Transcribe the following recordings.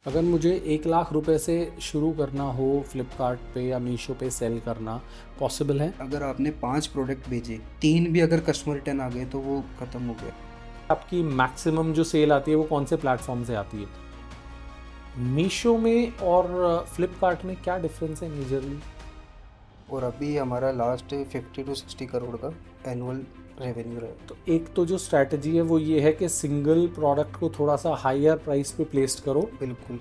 अगर मुझे 1 लाख रुपए से शुरू करना हो फ्लिपकार्ट पे या मीशो पे सेल करना पॉसिबल है? अगर आपने 5 प्रोडक्ट भेजे, 3 भी अगर कस्टमर रिटर्न आ गए तो वो ख़त्म हो गया। आपकी मैक्सिमम जो सेल आती है वो कौन से प्लेटफॉर्म से आती है? मीशो में और फ्लिपकार्ट में क्या डिफरेंस है मेजरली? और अभी हमारा लास्ट 50 टू 60 करोड़ का एनुअल रेवेन्यू रहा। तो एक तो जो स्ट्रैटेजी है वो ये है कि सिंगल प्रोडक्ट को थोड़ा सा हायर प्राइस पे प्लेस्ड करो। बिल्कुल।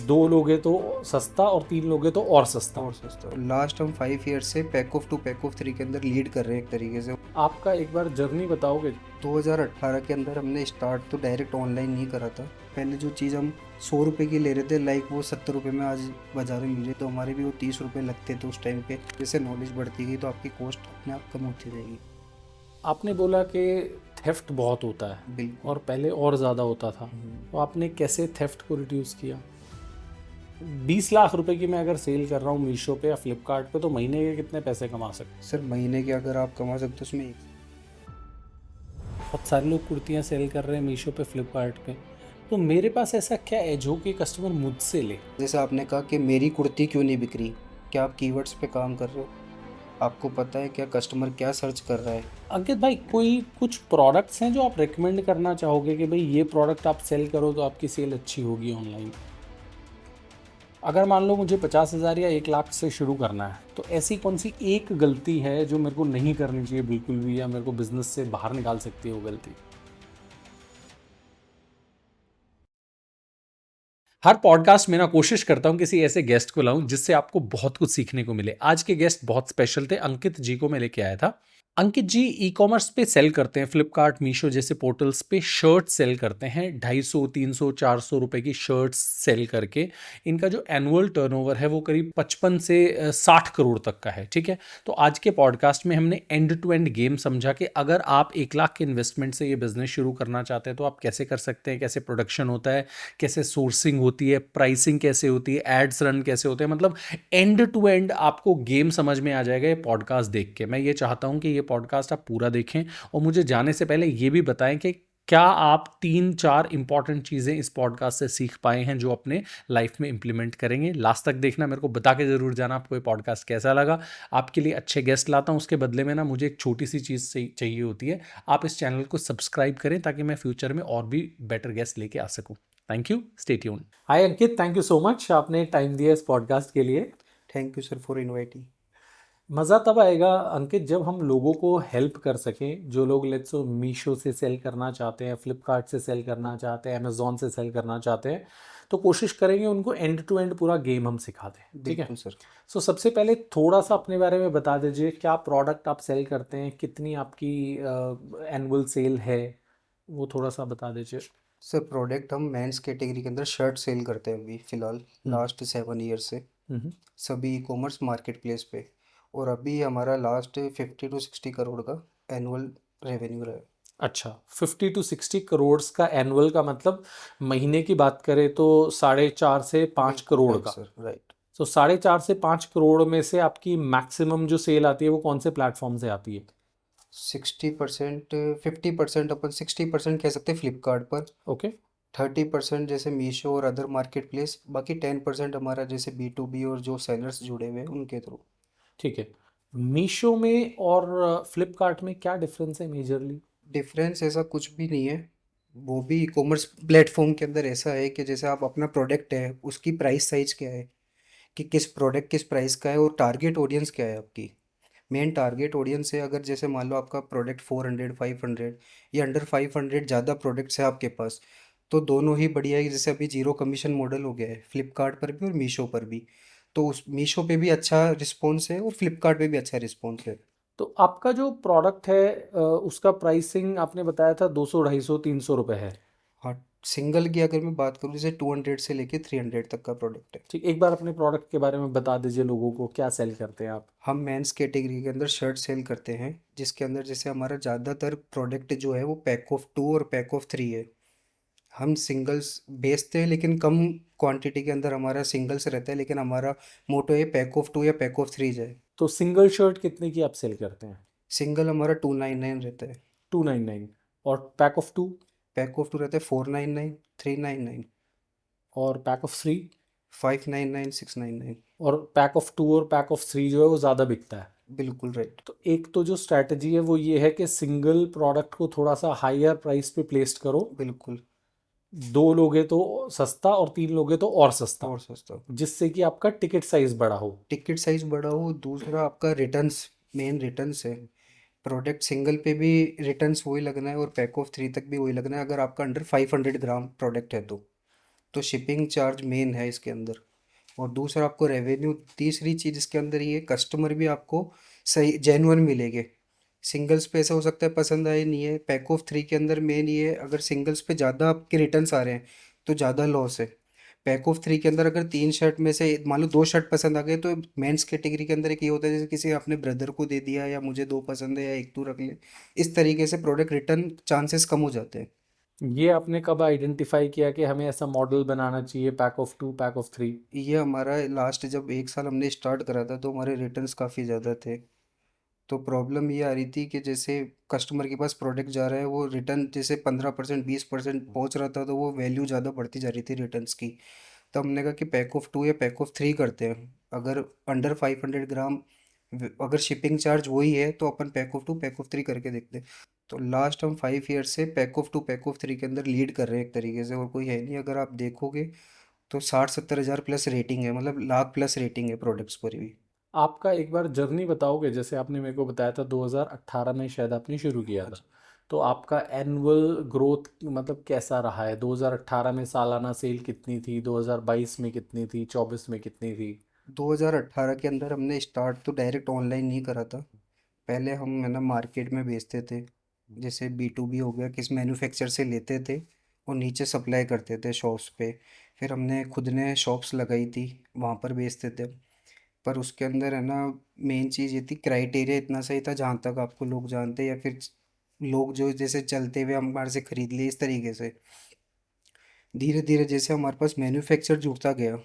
2 लोगे तो सस्ता और 3 लोगे तो और सस्ता। और सस्ता। लास्ट हम 5 ईयर से पैक ऑफ 2 पैक ऑफ 3 के अंदर लीड कर रहे हैं एक तरीके से। आपका एक बार जर्नी बताओगे? 2018 के अंदर हमने स्टार्ट तो डायरेक्ट ऑनलाइन नहीं करा था। पहले जो चीज़ हम 100 रुपये की ले रहे थे, लाइक वो 70 रुपये में आज बाजार में मिल रही, तो हमारे भी वो 30 रुपये लगते थे उस टाइम पे। जैसे नॉलेज बढ़ती गई तो आपकी कॉस्ट अपने आप कम होती जाएगी। आपने बोला कि थेफ्ट बहुत होता है बिल्कुल। और पहले और ज़्यादा होता था, तो आपने कैसे थेफ्ट को रिड्यूस किया? 20 लाख रुपए की मैं अगर सेल कर रहा हूँ मीशो पे या फ्लिपकार्ट पे, तो महीने के कितने पैसे कमा सकते? सर महीने के अगर आप कमा सकते हो उसमें बहुत सारे लोग कुर्तियाँ सेल कर रहे हैं मीशो पे फ्लिपकार्ट पे, तो मेरे पास ऐसा क्या एज हो कि कस्टमर मुझसे ले? जैसे आपने कहा कि मेरी कुर्ती क्यों नहीं बिक रही, क्या आप कीवर्ड्स पे काम कर रहे हो? आपको पता है क्या कस्टमर क्या सर्च कर रहा है? अंकित भाई, कोई कुछ प्रोडक्ट्स हैं जो आप रेकमेंड करना चाहोगे कि भाई ये प्रोडक्ट आप सेल करो तो आपकी सेल अच्छी होगी ऑनलाइन? अगर मान लो मुझे 50,000 या 1 लाख से शुरू करना है, तो ऐसी कौन सी एक गलती है जो मेरे को नहीं करनी चाहिए बिल्कुल भी, या मेरे को बिजनेस से बाहर निकाल सकती है वो गलती? हर पॉडकास्ट में ना कोशिश करता हूं किसी ऐसे गेस्ट को लाऊं जिससे आपको बहुत कुछ सीखने को मिले। आज के गेस्ट बहुत स्पेशल थे, अंकित जी को मैं लेके आया था। अंकित जी ई कॉमर्स पे सेल करते हैं, फ्लिपकार्ट मीशो जैसे पोर्टल्स पे शर्ट सेल करते हैं, 250 300 400 रुपए की शर्ट्स सेल करके। इनका जो एनुअल टर्नओवर है वो करीब 55 से 60 करोड़ तक का है। ठीक है, तो आज के पॉडकास्ट में हमने एंड टू एंड गेम समझा कि अगर आप 1 लाख के इन्वेस्टमेंट से ये बिजनेस शुरू करना चाहते हैं तो आप कैसे कर सकते हैं, कैसे प्रोडक्शन होता है, कैसे सोर्सिंग होती है, प्राइसिंग कैसे होती है, एड्स रन कैसे होते हैं। मतलब एंड टू एंड आपको गेम समझ में आ जाएगा ये पॉडकास्ट देख के। मैं ये चाहता हूं कि ये पॉडकास्ट आप पूरा देखें, और मुझे जाने से पहले ये भी बताएं कि क्या आप 3 4 इंपॉर्टेंट चीज़ें इस पॉडकास्ट से सीख पाए हैं जो अपने लाइफ में इंप्लीमेंट करेंगे। लास्ट तक देखना, मेरे को बता के ज़रूर जाना आपको ये पॉडकास्ट कैसा लगा। आपके लिए अच्छे गेस्ट लाता हूँ, उसके बदले में ना मुझे एक छोटी सी चीज़ चाहिए होती है। आप इस चैनल को सब्सक्राइब करें ताकि मैं फ्यूचर में और भी बेटर गेस्ट लेके आ सकूँ। Thank you, stay tuned. Hi Ankit, thank you so much, आपने टाइम दिया इस पॉडकास्ट के लिए। Thank you sir for inviting. मज़ा तब आएगा अंकित जब हम लोगों को हेल्प कर सकें, जो लोग लेट्स सो मीशो से सेल करना चाहते हैं, फ्लिपकार्ट से सेल करना चाहते हैं, अमेजोन से सेल करना चाहते हैं, तो कोशिश करेंगे उनको एंड टू एंड पूरा गेम हम सिखा दें। ठीक है, बिल्कुल सर। सो सबसे पहले थोड़ा सा अपने बारे में बता दीजिए, क्या प्रोडक्ट आप सेल करते हैं, कितनी आपकी एनुअल सेल है, वो थोड़ा सा बता दीजिए। सर प्रोडक्ट हम मेंस कैटेगरी के अंदर शर्ट सेल करते हैं अभी फ़िलहाल लास्ट 7 ईयर से, हम्म। सभी ई कॉमर्स मार्केट प्लेस पे। और अभी हमारा लास्ट 50 टू 60 करोड़ का एनुअल रेवेन्यू रहा है। अच्छा, 50 to 60 करोड़ का एनुअल का मतलब महीने की बात करें तो 4.5 से 5 करोड़ राइट का। Sir, right. तो 4.5 से 5 करोड़ में से आपकी मैक्सिमम जो सेल आती है वो कौन से प्लेटफॉर्म से आती है? 60%, 50% अपन 60% कह सकते हैं फ्लिपकार्ट पर। ओके। 30% जैसे मीशो और अदर मार्केट प्लेस, बाकी 10% हमारा जैसे B2B और जो सेलर्स जुड़े हुए हैं उनके थ्रू। ठीक है, मीशो में और फ्लिपकार्ट में क्या डिफरेंस है मेजरली? डिफरेंस ऐसा कुछ भी नहीं है। वो भी ई कॉमर्स प्लेटफॉर्म के अंदर ऐसा है कि जैसे आप अपना प्रोडक्ट है उसकी प्राइस साइज क्या है, कि किस प्रोडक्ट किस प्राइस का है, और टारगेट ऑडियंस क्या है आपकी। मेन टारगेट ऑडियंस है, अगर जैसे मान लो आपका प्रोडक्ट 400 500 या अंडर 500 ज़्यादा प्रोडक्ट्स है आपके पास, तो दोनों ही बढ़िया है। जैसे अभी जीरो कमीशन मॉडल हो गया है फ्लिपकार्ट पर भी और मीशो पर भी, तो उस मीशो पे भी अच्छा रिस्पॉन्स है और फ्लिपकार्ट पे भी अच्छा रिस्पॉन्स है। तो आपका जो प्रोडक्ट है उसका प्राइसिंग आपने बताया था 200 250 300 रुपये है। हाँ। सिंगल की अगर मैं बात करूँ जैसे 200 से लेके 300 तक का प्रोडक्ट है। ठीक, एक बार अपने प्रोडक्ट के बारे में बता दीजिए, लोगों को क्या सेल करते हैं आप? हम मेंस कैटेगरी के अंदर शर्ट सेल करते हैं, जिसके अंदर जैसे हमारा ज़्यादातर प्रोडक्ट जो है वो पैक ऑफ 2 और पैक ऑफ 3 है। हम सिंगल्स बेचते हैं लेकिन कम क्वांटिटी के अंदर हमारा सिंगल्स रहता है, लेकिन हमारा मोटो है पैक ऑफ 2 या पैक ऑफ 3 जाए। तो सिंगल शर्ट कितने की आप सेल करते हैं? सिंगल हमारा 299 रहता है। 299। और पैक ऑफ 2? पैक ऑफ 2 रहता है 499 399। और पैक ऑफ 3? 599 699। और पैक ऑफ 2 और पैक ऑफ 3 जो है वो ज़्यादा बिकता है। बिल्कुल राइट। तो एक तो जो स्ट्रैटेजी है वो ये है कि सिंगल प्रोडक्ट को थोड़ा सा हायर प्राइस पे प्लेस्ड करो। बिल्कुल। 2 लोगे तो सस्ता और 3 लोगे तो और सस्ता, और सस्ता। जिससे कि आपका टिकट साइज बड़ा हो। टिकट साइज बड़ा हो, दूसरा आपका रिटर्न्स, मेन रिटर्न्स है। प्रोडक्ट सिंगल पे भी रिटर्न्स वही लगना है और पैक ऑफ 3 तक भी वही लगना है, अगर आपका अंडर 500 ग्राम प्रोडक्ट है तो शिपिंग चार्ज मेन है इसके अंदर। और दूसरा आपको रेवेन्यू, तीसरी चीज़ इसके अंदर ये कस्टमर भी आपको सही जेन्युइन मिलेंगे। सिंगल्स पे ऐसा हो सकता है पसंद आए नहीं है, पैक ऑफ 3 के अंदर मेन ये है, अगर सिंगल्स पे ज़्यादा आपके रिटर्न्स आ रहे हैं तो ज़्यादा लॉस है। पैक ऑफ 3 के अंदर अगर 3 शर्ट में से मान लो 2 शर्ट पसंद आ गए तो मेंस कैटेगरी के अंदर एक ये होता है जैसे किसी अपने ब्रदर को दे दिया, या मुझे 2 पसंद है या एक तू रख ले। इस तरीके से प्रोडक्ट रिटर्न चांसेस कम हो जाते हैं। ये आपने कब आइडेंटिफाई किया कि हमें ऐसा मॉडल बनाना चाहिए, पैक ऑफ 2 पैक ऑफ 3? ये हमारा लास्ट जब 1 साल हमने स्टार्ट करा था तो हमारे रिटर्न्स काफ़ी ज़्यादा थे। तो प्रॉब्लम ये आ रही थी कि जैसे कस्टमर के पास प्रोडक्ट जा रहा है, वो रिटर्न जैसे 15% 20% पहुंच रहा था, तो वो वैल्यू ज़्यादा बढ़ती जा रही थी रिटर्न्स की। तो हमने कहा कि पैक ऑफ 2 या पैक ऑफ 3 करते हैं। अगर अंडर 500 ग्राम अगर शिपिंग चार्ज वही है तो अपन पैक ऑफ 2 पैक ऑफ 3 करके देखते हैं। तो लास्ट हम 5 ईयर से पैक ऑफ 2 पैक ऑफ 3 के अंदर लीड कर रहे हैं एक तरीके से, और कोई है नहीं। अगर आप देखोगे तो 60-70 हज़ार प्लस रेटिंग है, मतलब लाख प्लस रेटिंग है प्रोडक्ट्स पर भी। आपका एक बार जर्नी बताओगे, जैसे आपने मेरे को बताया था 2018 में शायद आपने शुरू किया हाँ था। जी। तो आपका एनुअल ग्रोथ मतलब कैसा रहा है? 2018 में सालाना सेल कितनी थी, 2022 में कितनी थी, 24 में कितनी थी? 2018 के अंदर हमने स्टार्ट तो डायरेक्ट ऑनलाइन नहीं करा था। पहले हम है ना मार्केट में बेचते थे, जैसे B2B हो गया, किस मैन्युफैक्चर से लेते थे और नीचे सप्लाई करते थे शॉप्स पे। फिर हमने खुद ने शॉप्स लगाई थी, वहाँ पर बेचते थे। पर उसके अंदर है ना मेन चीज़ ये थी, क्राइटेरिया इतना सही था जहाँ तक आपको लोग जानते, या फिर लोग जो जैसे चलते हुए हमारे से खरीद लिए इस तरीके से। धीरे धीरे जैसे हमारे पास मैन्युफैक्चर जुड़ता गया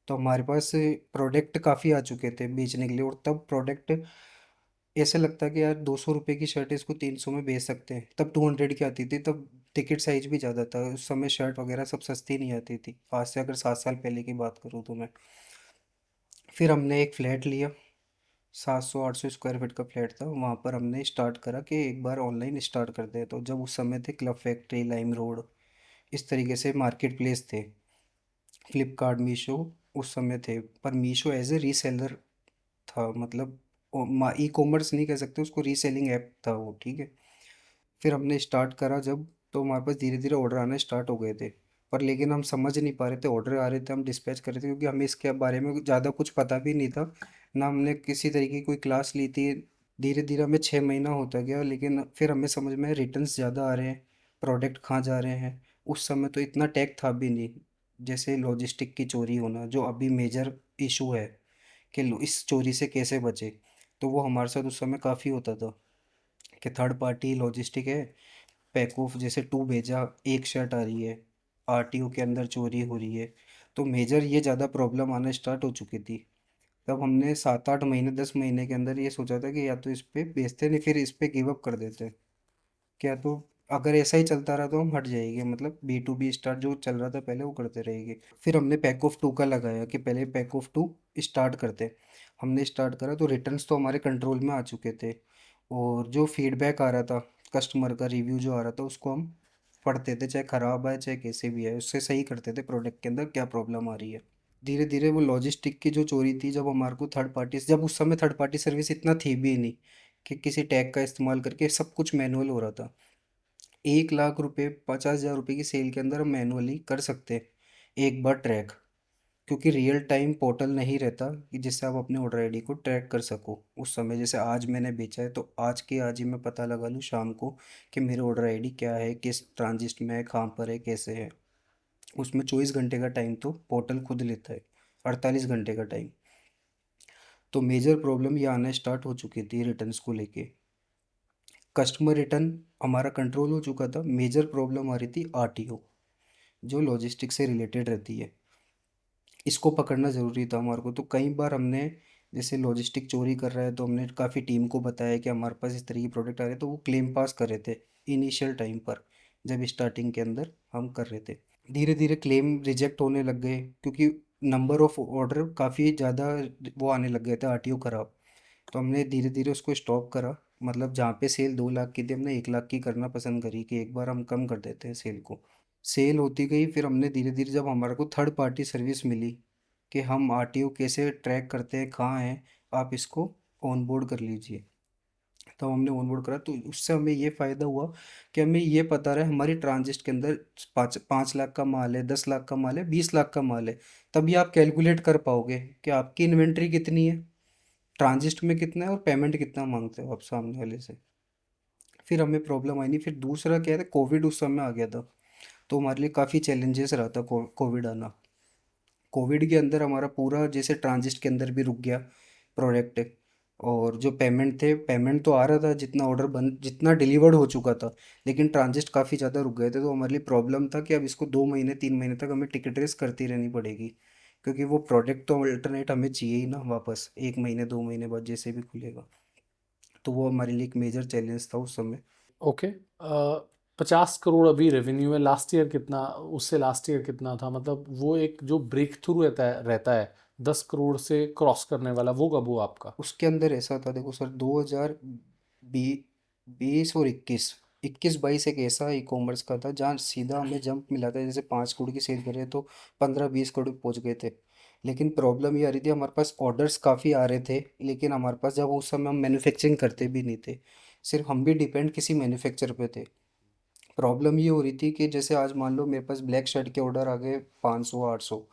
तो हमारे पास प्रोडक्ट काफ़ी आ चुके थे बेचने के लिए, और तब प्रोडक्ट ऐसे लगता है कि यार 200 रुपये की शर्ट है, इसको 300 में बेच सकते हैं। तब 200 की आती थी, तब टिकट साइज भी ज़्यादा था उस समय, शर्ट वगैरह सब सस्ती नहीं आती थी, आज से अगर 7 साल पहले की बात करूँ तो मैं। फिर हमने एक फ्लैट लिया, 700 800 स्क्वायर फीट का फ्लैट था, वहाँ पर हमने स्टार्ट करा कि एक बार ऑनलाइन स्टार्ट करते हैं। तो जब उस समय थे क्लब फैक्ट्री, लाइम रोड, इस तरीके से मार्केट प्लेस थे, फ्लिपकार्ट, मीशो उस समय थे। पर मीशो एज ए रीसेलर था, मतलब ई कॉमर्स नहीं कह सकते उसको, रीसेलिंग ऐप था वो, ठीक है। फिर हमने स्टार्ट करा जब, तो हमारे पास धीरे धीरे ऑर्डर आने स्टार्ट हो गए थे। पर लेकिन हम समझ नहीं पा रहे थे, ऑर्डर आ रहे थे हम डिस्पैच कर रहे थे, क्योंकि हमें इसके बारे में ज़्यादा कुछ पता भी नहीं था, ना हमने किसी तरीके की कोई क्लास ली थी। धीरे धीरे हमें 6 महीना होता गया, लेकिन फिर हमें समझ में रिटर्न्स ज़्यादा आ रहे हैं, प्रोडक्ट कहाँ जा रहे हैं। उस समय तो इतना टेक था भी नहीं, जैसे लॉजिस्टिक की चोरी होना जो अभी मेजर इशू है कि इस चोरी से कैसे बचे। तो वो हमारे साथ उस समय काफ़ी होता था कि थर्ड पार्टी लॉजिस्टिक है, पैक ऑफ जैसे 2 भेजा, एक शर्ट आ रही है, आरटीओ के अंदर चोरी हो रही है। तो मेजर ये ज़्यादा प्रॉब्लम आना स्टार्ट हो चुकी थी। तब हमने 7 8 महीने 10 महीने के अंदर ये सोचा था कि या तो इस पे बेचते, नहीं फिर इस पे गिव अप कर देते। क्या तो अगर ऐसा ही चलता रहा तो हम हट जाएंगे, मतलब B2B स्टार्ट जो चल रहा था पहले वो करते रहेंगे। फिर हमने पैक ऑफ 2 का लगाया कि पहले पैक ऑफ 2 स्टार्ट करते। हमने स्टार्ट करा तो रिटर्न्स तो हमारे कंट्रोल में आ चुके थे, और जो फीडबैक आ रहा था, कस्टमर का रिव्यू जो आ रहा था उसको हम पढ़ते थे, चाहे ख़राब आए चाहे कैसे भी है, उससे सही करते थे प्रोडक्ट के अंदर क्या प्रॉब्लम आ रही है। धीरे धीरे वो लॉजिस्टिक की जो चोरी थी, जब हमारे को थर्ड पार्टी, जब उस समय थर्ड पार्टी सर्विस इतना थी भी नहीं कि किसी टैग का इस्तेमाल करके, सब कुछ मैनुअल हो रहा था। 1 लाख रुपए 50 हज़ार रुपये की सेल के अंदर हम मैनुअली कर सकते हैं एक बार ट्रैक, क्योंकि रियल टाइम पोर्टल नहीं रहता कि जिससे आप अपने ऑर्डर आईडी को ट्रैक कर सको। उस समय जैसे आज मैंने बेचा है तो आज के आज ही मैं पता लगा लूँ शाम को कि मेरे ऑर्डर आईडी क्या है, किस ट्रांजिस्ट में है, कहाँ पर है, कैसे है। उसमें 24 घंटे का टाइम तो पोर्टल खुद लेता है, 48 घंटे का टाइम। तो मेजर प्रॉब्लम ये आना स्टार्ट हो चुकी थी रिटर्न्स को लेके। कस्टमर रिटर्न हमारा कंट्रोल हो चुका था, मेजर प्रॉब्लम आ रही थी आरटीओ, जो लॉजिस्टिक से रिलेटेड रहती है। इसको पकड़ना ज़रूरी था हमारे को। तो कई बार हमने, जैसे लॉजिस्टिक चोरी कर रहा है तो हमने काफ़ी टीम को बताया कि हमारे पास इस तरह की प्रोडक्ट आ रहे हैं, तो वो क्लेम पास कर रहे थे इनिशियल टाइम पर, जब स्टार्टिंग के अंदर हम कर रहे थे। धीरे धीरे क्लेम रिजेक्ट होने लग गए, क्योंकि नंबर ऑफ ऑर्डर काफ़ी ज़्यादा वो आने लग गए थे, आरटीओ खराब। तो हमने धीरे धीरे उसको स्टॉप करा। मतलब जहाँ पे सेल 2 लाख की थी, हमने 1 लाख की करना पसंद करी कि एक बार हम कम कर देते हैं सेल को। सेल होती गई, फिर हमने धीरे धीरे जब हमारे को थर्ड पार्टी सर्विस मिली कि हम आरटीओ कैसे ट्रैक करते हैं, कहाँ हैं, आप इसको ऑन बोर्ड कर लीजिए। तो हमने ऑनबोर्ड करा, तो उससे हमें ये फ़ायदा हुआ कि हमें ये पता रहे हमारी ट्रांजिस्ट के अंदर 5 5 लाख का माल है, 10 लाख का माल है, 20 लाख का माल है। तभी आप कैलकुलेट कर पाओगे कि आपकी इन्वेंट्री कितनी है, ट्रांजिस्ट में कितना है और पेमेंट कितना मांगते हो आप सामने वाले से। फिर हमें प्रॉब्लम आई नहीं। फिर दूसरा क्या था, कोविड उस समय आ गया था। तो हमारे लिए काफ़ी चैलेंजेस रहा था कोविड आना। कोविड के अंदर हमारा पूरा जैसे ट्रांजिस्ट के अंदर भी रुक गया प्रोडक्ट। और जो पेमेंट थे, पेमेंट तो आ रहा था जितना ऑर्डर बन जितना डिलीवर्ड हो चुका था, लेकिन ट्रांजिस्ट काफ़ी ज़्यादा रुक गए थे। तो हमारे लिए प्रॉब्लम था कि अब इसको 2 महीने 3 महीने तक हमें टिकट रेस करती रहनी पड़ेगी, क्योंकि वो प्रोडक्ट तो अल्टरनेट हमें चाहिए ही ना वापस 1 महीने 2 महीने बाद जैसे भी खुलेगा। तो वो हमारे लिए एक मेजर चैलेंज था उस समय। ओके। 50 करोड़ अभी रेवेन्यू है, लास्ट ईयर कितना, उससे लास्ट ईयर कितना था? मतलब वो एक जो ब्रेक थ्रू रहता है 10 करोड़ से क्रॉस करने वाला, वो कब हुआ आपका? उसके अंदर ऐसा था, देखो सर, 2020 और 21 22 एक ऐसा ई कॉमर्स का था जहाँ सीधा हमें जंप मिला था। जैसे 5 करोड़ की सेल कर रहे तो 15 20 करोड़ पहुंच गए थे। लेकिन प्रॉब्लम ये आ रही थी, हमारे पास ऑर्डर्स काफ़ी आ रहे थे, लेकिन हमारे पास जब उस समय हम मैन्युफैक्चरिंग करते भी नहीं थे, सिर्फ हम भी डिपेंड किसी मैन्युफैक्चर पे थे। प्रॉब्लम ये हो रही थी कि जैसे आज मान लो मेरे पास ब्लैक शर्ट के ऑर्डर आ गए 500 800।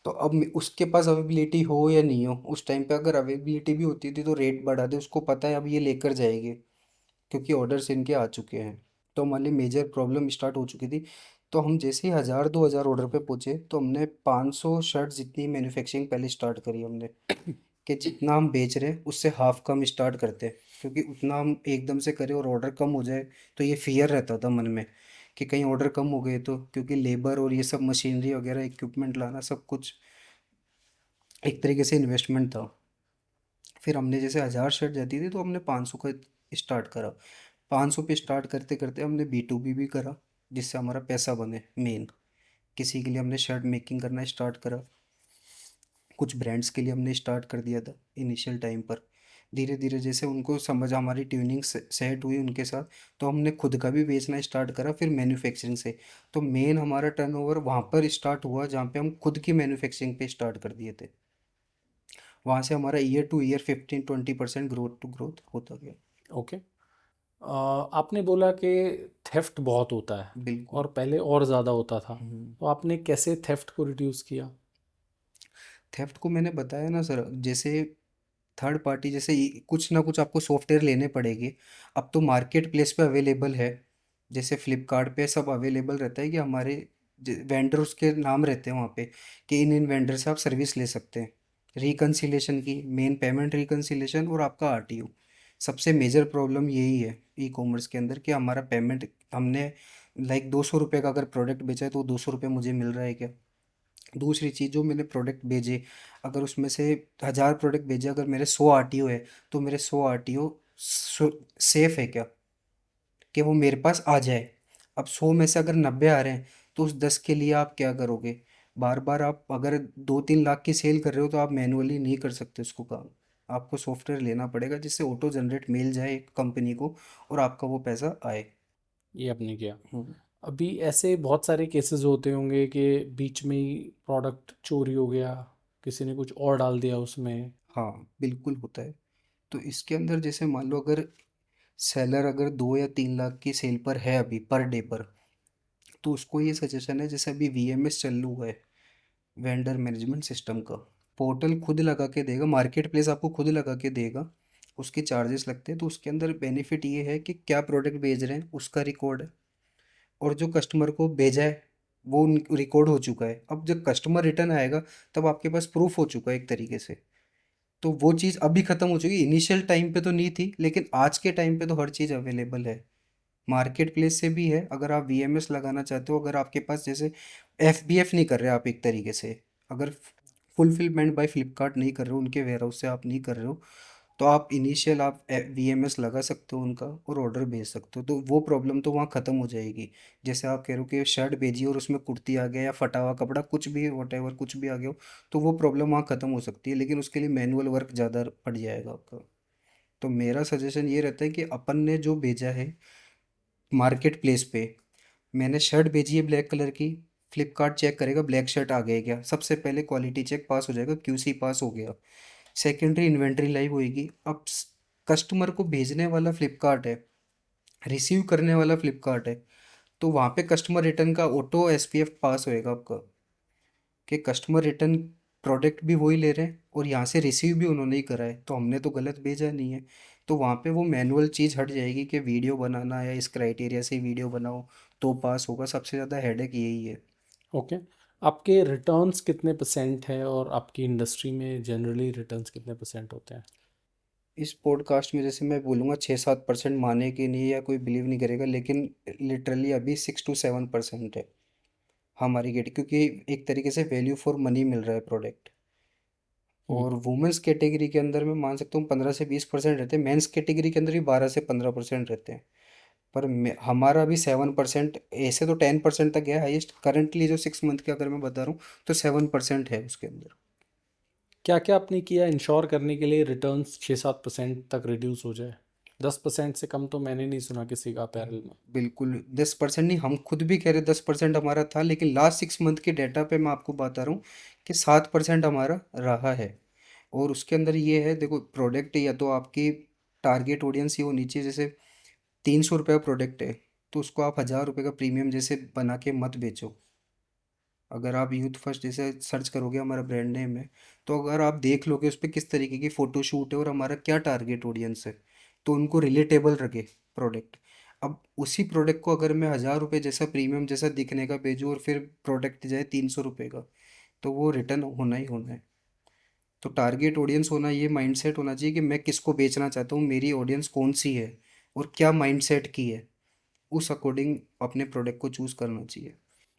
तो अब उसके पास अवेबिलिटी हो या नहीं हो, उस टाइम पे अगर अवेबिलिटी भी होती थी तो रेट बढ़ा दे, उसको पता है अब ये लेकर जाएंगे क्योंकि ऑर्डर्स इनके आ चुके हैं। तो हमारे लिए मेजर प्रॉब्लम स्टार्ट हो चुकी थी। तो हम जैसे ही 1000 2000 ऑर्डर पे पहुंचे, तो हमने 500 शर्ट जितनी मैन्युफैक्चरिंग पहले स्टार्ट करी हमने, कि जितना हम बेच रहे हैं उससे हाफ कम स्टार्ट करते हैं, क्योंकि उतना हम एकदम से करें और ऑर्डर कम हो जाए तो ये फियर रहता था मन में कि कहीं ऑर्डर कम हो गए तो, क्योंकि लेबर और ये सब मशीनरी वगैरह इक्विपमेंट लाना सब कुछ एक तरीके से इन्वेस्टमेंट था। फिर हमने जैसे 1000 शर्ट जाती थी तो हमने 500 का स्टार्ट करा। 500 पे स्टार्ट करते करते हमने B2B भी करा, जिससे हमारा पैसा बने मेन। किसी के लिए हमने शर्ट मेकिंग करना स्टार्ट करा, कुछ ब्रांड्स के लिए हमने स्टार्ट कर दिया था इनिशियल टाइम पर। धीरे धीरे जैसे उनको समझ हमारी ट्यूनिंग सेट हुई उनके साथ, तो हमने खुद का भी बेचना स्टार्ट करा, फिर मैन्युफैक्चरिंग से। तो मेन हमारा टर्नओवर वहाँ पर स्टार्ट हुआ जहाँ पे हम खुद की मैन्युफैक्चरिंग पे स्टार्ट कर दिए थे। वहाँ से हमारा year to year 15 20% growth to growth होता गया। ओके। आपने बोला कि थेफ्ट बहुत होता है बिल्कुल। और पहले और ज़्यादा होता था, हम्म। तो आपने कैसे थेफ्ट को रिड्यूस किया? थेफ्ट को मैंने बताया ना सर, जैसे थर्ड पार्टी, जैसे कुछ ना कुछ आपको सॉफ्टवेयर लेने पड़ेंगे। अब तो मार्केट प्लेस पे अवेलेबल है, जैसे फ्लिपकार्ट पे सब अवेलेबल रहता है कि हमारे वेंडर उसके नाम रहते हैं वहाँ पे, कि इन इन वेंडर से आप सर्विस ले सकते हैं। रिकन्सिलेशन की मेन, पेमेंट रिकन्सिलेशन और आपका आरटीओ। सबसे मेजर प्रॉब्लम यही है ई कॉमर्स के अंदर कि हमारा पेमेंट, हमने लाइक 200 रुपये का अगर प्रोडक्ट बेचा है तो 200 रुपये मुझे मिल रहा है क्या। दूसरी चीज़, जो मैंने प्रोडक्ट भेजे, अगर उसमें से 1000 प्रोडक्ट भेजे, अगर मेरे 100 आरटीओ है, तो मेरे 100 आरटीओ सेफ है क्या कि वो मेरे पास आ जाए। अब 100 में से अगर 90 आ रहे हैं, तो उस 10 के लिए आप क्या करोगे। बार बार आप अगर 2 3 लाख की सेल कर रहे हो तो आप मैनुअली नहीं कर सकते उसको काम। आपको सॉफ्टवेयर लेना पड़ेगा जिससे ऑटो जनरेट मेल जाए कंपनी को और आपका वो पैसा आए। ये आपने किया। हम्म। अभी ऐसे बहुत सारे केसेस होते होंगे कि बीच में ही प्रोडक्ट चोरी हो गया, किसी ने कुछ और डाल दिया उसमें। हाँ, बिल्कुल होता है। तो इसके अंदर जैसे मान लो, अगर सेलर अगर 2 या 3 लाख की सेल पर है अभी पर डे पर, तो उसको ये सजेशन है, जैसे अभी VMS चालू हुआ है, वेंडर मैनेजमेंट सिस्टम का। पोर्टल खुद लगा के देगा, मार्केट प्लेस आपको खुद लगा के देगा, उसके चार्जेस लगते हैं। तो उसके अंदर बेनिफिट ये है कि क्या प्रोडक्ट भेज रहे हैं उसका रिकॉर्ड है, और जो कस्टमर को भेजा है वो रिकॉर्ड हो चुका है। अब जब कस्टमर रिटर्न आएगा, तब आपके पास प्रूफ हो चुका है एक तरीके से। तो वो चीज़ अभी ख़त्म हो चुकी है, इनिशियल टाइम पे तो नहीं थी, लेकिन आज के टाइम पे तो हर चीज़ अवेलेबल है। मार्केट प्लेस से भी है, अगर आप VMS लगाना चाहते हो, अगर आपके पास जैसे FBF नहीं कर रहे आप एक तरीके से, अगर फुलफिलमेंट बाय फ्लिपकार्ट नहीं कर रहे हो, उनके वेयर हाउस से आप नहीं कर रहे हो, तो आप इनिशियल आप वीएमएस लगा सकते हो उनका और ऑर्डर भेज सकते हो, तो वो प्रॉब्लम तो वहाँ ख़त्म हो जाएगी। जैसे आप कह रहे हो कि शर्ट भेजी और उसमें कुर्ती आ गया या फटा हुआ कपड़ा कुछ भी वॉटेवर कुछ भी आ गया हो, तो वो प्रॉब्लम वहाँ ख़त्म हो सकती है, लेकिन उसके लिए मैनुअल वर्क ज़्यादा पड़ जाएगा आपका। तो मेरा सजेशन ये रहता है कि अपन ने जो भेजा है मार्केट प्लेस पे, मैंने शर्ट भेजी है ब्लैक कलर की, फ्लिपकार्ट चेक करेगा ब्लैक शर्ट आ गया क्या, सबसे पहले क्वालिटी चेक पास हो जाएगा, क्यूसी पास हो गया। सेकेंडरी इन्वेंट्री लाइव होएगी। अब कस्टमर को भेजने वाला फ्लिपकार्ट है, रिसीव करने वाला फ्लिपकार्ट है, तो वहाँ पे कस्टमर रिटर्न का ऑटो एसपीएफ पास होएगा आपका, कि कस्टमर रिटर्न प्रोडक्ट भी वही ले रहे हैं और यहाँ से रिसीव भी उन्होंने ही करा है, तो हमने तो गलत भेजा नहीं है। तो वहाँ पे वो मैनुअल चीज़ हट जाएगी कि वीडियो बनाना या इस क्राइटेरिया से वीडियो बनाओ तो पास होगा, सबसे ज़्यादा हेडेक यही है। ओके। आपके रिटर्न्स कितने परसेंट है और आपकी इंडस्ट्री में जनरली रिटर्न्स कितने परसेंट होते हैं? इस पॉडकास्ट में जैसे मैं बोलूँगा 6-7% माने कि नहीं या कोई बिलीव नहीं करेगा, लेकिन लिटरली अभी 6 to 7% है हमारी गेट, क्योंकि एक तरीके से वैल्यू फॉर मनी मिल रहा है प्रोडक्ट। हम्म। और वुमेंस कैटेगरी के अंदर मैं मान सकता हूँ 15 से 20% रहते हैं, मेंस कैटेगरी के अंदर भी 12 से 15% रहते हैं। पर हमारा भी 7%, ऐसे तो 10% तक है हाईएस्ट, करंटली जो 6 मंथ का अगर मैं बता रहा हूँ तो 7% है उसके अंदर। क्या क्या आपने किया इंश्योर करने के लिए रिटर्न्स 6-7% तक रिड्यूस हो जाए? 10% से कम तो मैंने नहीं सुना किसी का अपैरल में। बिल्कुल 10% नहीं, हम खुद भी कह रहे 10% हमारा था, लेकिन लास्ट 6 मंथ के डाटा पे मैं आपको बता रहा हूँ कि 7% हमारा रहा है। और उसके अंदर ये है, देखो प्रोडक्ट या तो आपकी टारगेट ऑडियंस ये होनी चाहिए, जैसे 300 रुपये का प्रोडक्ट है तो उसको आप 1000 रुपये का प्रीमियम जैसे बना के मत बेचो। अगर आप यूथ फर्स्ट जैसे सर्च करोगे, हमारा ब्रांड नेम है, तो अगर आप देख लोगे उस पर किस तरीके की फ़ोटो शूट है और हमारा क्या टारगेट ऑडियंस है, तो उनको रिलेटेबल रखे प्रोडक्ट। अब उसी प्रोडक्ट को अगर मैं 1000 रुपये जैसा प्रीमियम जैसा दिखने का भेजूँ और फिर प्रोडक्ट जाए 300 रुपये का, तो वो रिटर्न होना ही होना है। तो टारगेट ऑडियंस होना, ये माइंडसेट होना चाहिए कि मैं किसको बेचना चाहता हूँ, मेरी ऑडियंस कौन सी है और क्या माइंडसेट की है, उस अकॉर्डिंग अपने प्रोडक्ट को चूज़ करना चाहिए।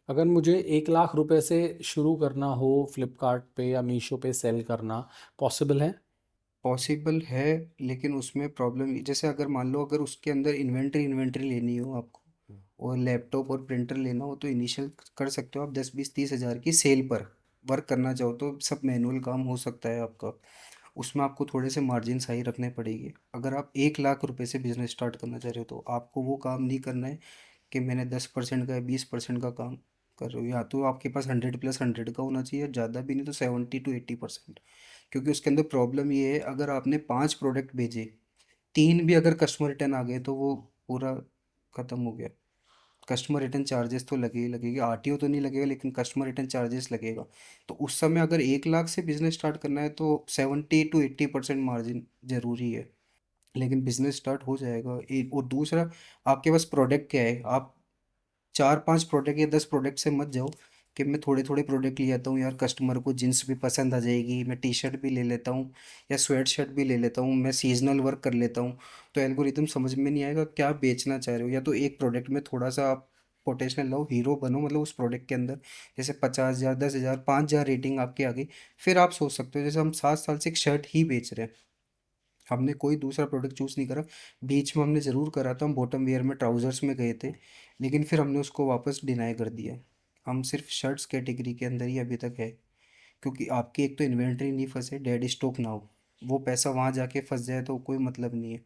अगर मुझे 1 लाख रुपए से शुरू करना हो फ्लिपकार्ट पे या मीशो पे सेल करना, पॉसिबल है? पॉसिबल है, लेकिन उसमें प्रॉब्लम जैसे अगर मान लो अगर उसके अंदर इन्वेंट्री इन्वेंट्री लेनी हो आपको और लैपटॉप और प्रिंटर लेना हो, तो इनिशियल कर सकते हो आप 10-20-30 हज़ार की सेल पर। वर्क करना चाहो तो सब मैनुअल काम हो सकता है आपका, उसमें आपको थोड़े से मार्जिन हाई रखने पड़ेंगे। अगर आप 1 लाख रुपए से बिजनेस स्टार्ट करना चाह रहे हो, तो आपको वो काम नहीं करना है कि मैंने 10% का या 20% का काम कर रहे हो, या तो आपके पास 100+100 का होना चाहिए, ज़्यादा भी नहीं तो 70 to 80%। क्योंकि उसके अंदर प्रॉब्लम ये है, अगर आपने 5 प्रोडक्ट भेजे, 3 भी अगर कस्टमर रिटर्न आ गए तो वो पूरा ख़त्म हो गया। कस्टमर रिटर्न चार्जेस तो लगे ही लगेगी, आरटीओ तो नहीं लगेगा लेकिन कस्टमर रिटर्न चार्जेस लगेगा। तो उस समय अगर 1 लाख से बिजनेस स्टार्ट करना है तो 70 to 80% मार्जिन ज़रूरी है, लेकिन बिजनेस स्टार्ट हो जाएगा। एक और दूसरा, आपके पास प्रोडक्ट क्या है, आप 4-5 प्रोडक्ट या 10 प्रोडक्ट से मत जाओ कि मैं थोड़े थोड़े प्रोडक्ट ले आता हूँ यार, कस्टमर को जींस भी पसंद आ जाएगी, मैं टी शर्ट भी ले लेता हूँ या स्वेट शर्ट भी ले लेता हूँ, मैं सीजनल वर्क कर लेता हूँ। तो एल्गोरिदम समझ में नहीं आएगा क्या बेचना चाह रहे हो। या तो एक प्रोडक्ट में थोड़ा सा आप पोटेंशियल लो, हीरो बनो, मतलब उस प्रोडक्ट के अंदर जैसे 50,000 10,000 5,000 रेटिंग आपकी आ गई, फिर आप सोच सकते हो। जैसे हम 7 साल से एक शर्ट ही बेच रहे हैं, हमने कोई दूसरा प्रोडक्ट चूज़ नहीं करा। बीच में हमने ज़रूर करा था, हम बॉटम वेयर में ट्राउज़र्स में गए थे, लेकिन फिर हमने उसको वापस डिनाई कर दिया। हम सिर्फ शर्ट्स कैटेगरी के अंदर ही अभी तक है, क्योंकि आपकी एक तो इन्वेंट्री नहीं फंसे, डेड स्टॉक ना हो, वो पैसा वहाँ जाके फंस जाए तो कोई मतलब नहीं है।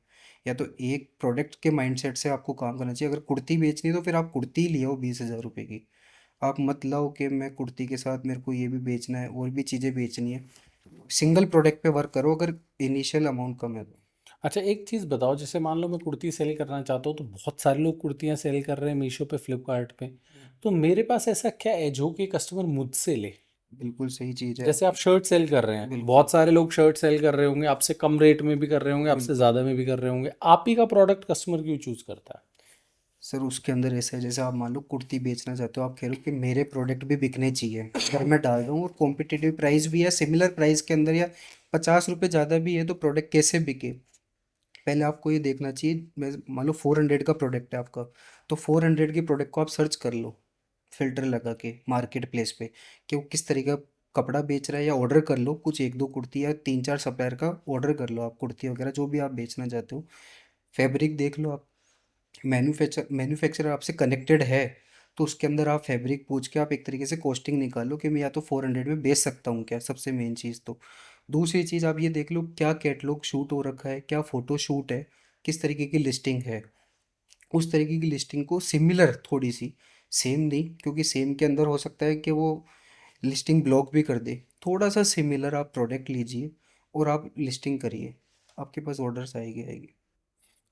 या तो एक प्रोडक्ट के माइंडसेट से आपको काम करना चाहिए। अगर कुर्ती बेचनी है तो फिर आप कुर्ती ही ले आओ 20,000 रुपये की। आप मत लाओ कि मैं कुर्ती के साथ मेरे को ये भी बेचना है और भी चीज़ें बेचनी है। सिंगल प्रोडक्ट पे वर्क करो अगर इनिशियल अमाउंट कम है तो। अच्छा, एक चीज़ बताओ, जैसे मान लो मैं कुर्ती सेल करना चाहता हूँ तो बहुत सारे लोग कुर्तियाँ सेल कर रहे हैं मीशो पे, फ्लिपकार्ट पे। तो मेरे पास ऐसा क्या है जो कि कस्टमर मुझसे ले? बिल्कुल सही चीज़ है जैसे आप आपकी। शर्ट सेल कर रहे हैं, बिल्कुल। बहुत सारे लोग शर्ट सेल कर रहे होंगे, आपसे कम रेट में भी कर रहे होंगे, आपसे बिल्कुल ज़्यादा में भी कर रहे होंगे, आप ही का प्रोडक्ट कस्टमर क्यों चूज़ करता है? सर, उसके अंदर ऐसा है, जैसे आप मान लो कुर्ती बेचना चाहते हो, आप कह रहे हो कि मेरे प्रोडक्ट भी बिकने चाहिए, अगर मैं डाल रहा हूँ और कॉम्पिटिटिव प्राइस भी है सिमिलर प्राइस के अंदर या 50 रुपये ज़्यादा भी है, तो प्रोडक्ट कैसे बिके। पहले आपको ये देखना चाहिए, मैं मान लो 400 का प्रोडक्ट है आपका, तो 400 की प्रोडक्ट को आप सर्च कर लो फिल्टर लगा के मार्केट प्लेस पे, कि वो किस तरीके का कपड़ा बेच रहा है, या ऑर्डर कर लो कुछ एक दो कुर्ती, या तीन चार सप्लायर का ऑर्डर कर लो आप, कुर्ती वगैरह जो भी आप बेचना चाहते हो। फैब्रिक देख लो आप, मैन्युफैक्चरर आपसे कनेक्टेड है, तो उसके अंदर आप फैब्रिक पूछ के आप एक तरीके से कॉस्टिंग निकालो कि मैं या तो 400 में बेच सकता हूँ क्या, सबसे मेन चीज़ तो। दूसरी चीज़ आप ये देख लो क्या कैटलॉग शूट हो रखा है, क्या फ़ोटो शूट है, किस तरीके की लिस्टिंग है। उस तरीके की लिस्टिंग को सिमिलर थोड़ी सी, सेम नहीं, क्योंकि सेम के अंदर हो सकता है कि वो लिस्टिंग ब्लॉक भी कर दे। थोड़ा सा सिमिलर आप प्रोडक्ट लीजिए और आप लिस्टिंग करिए, आपके पास ऑर्डर्स आएगी आएगी।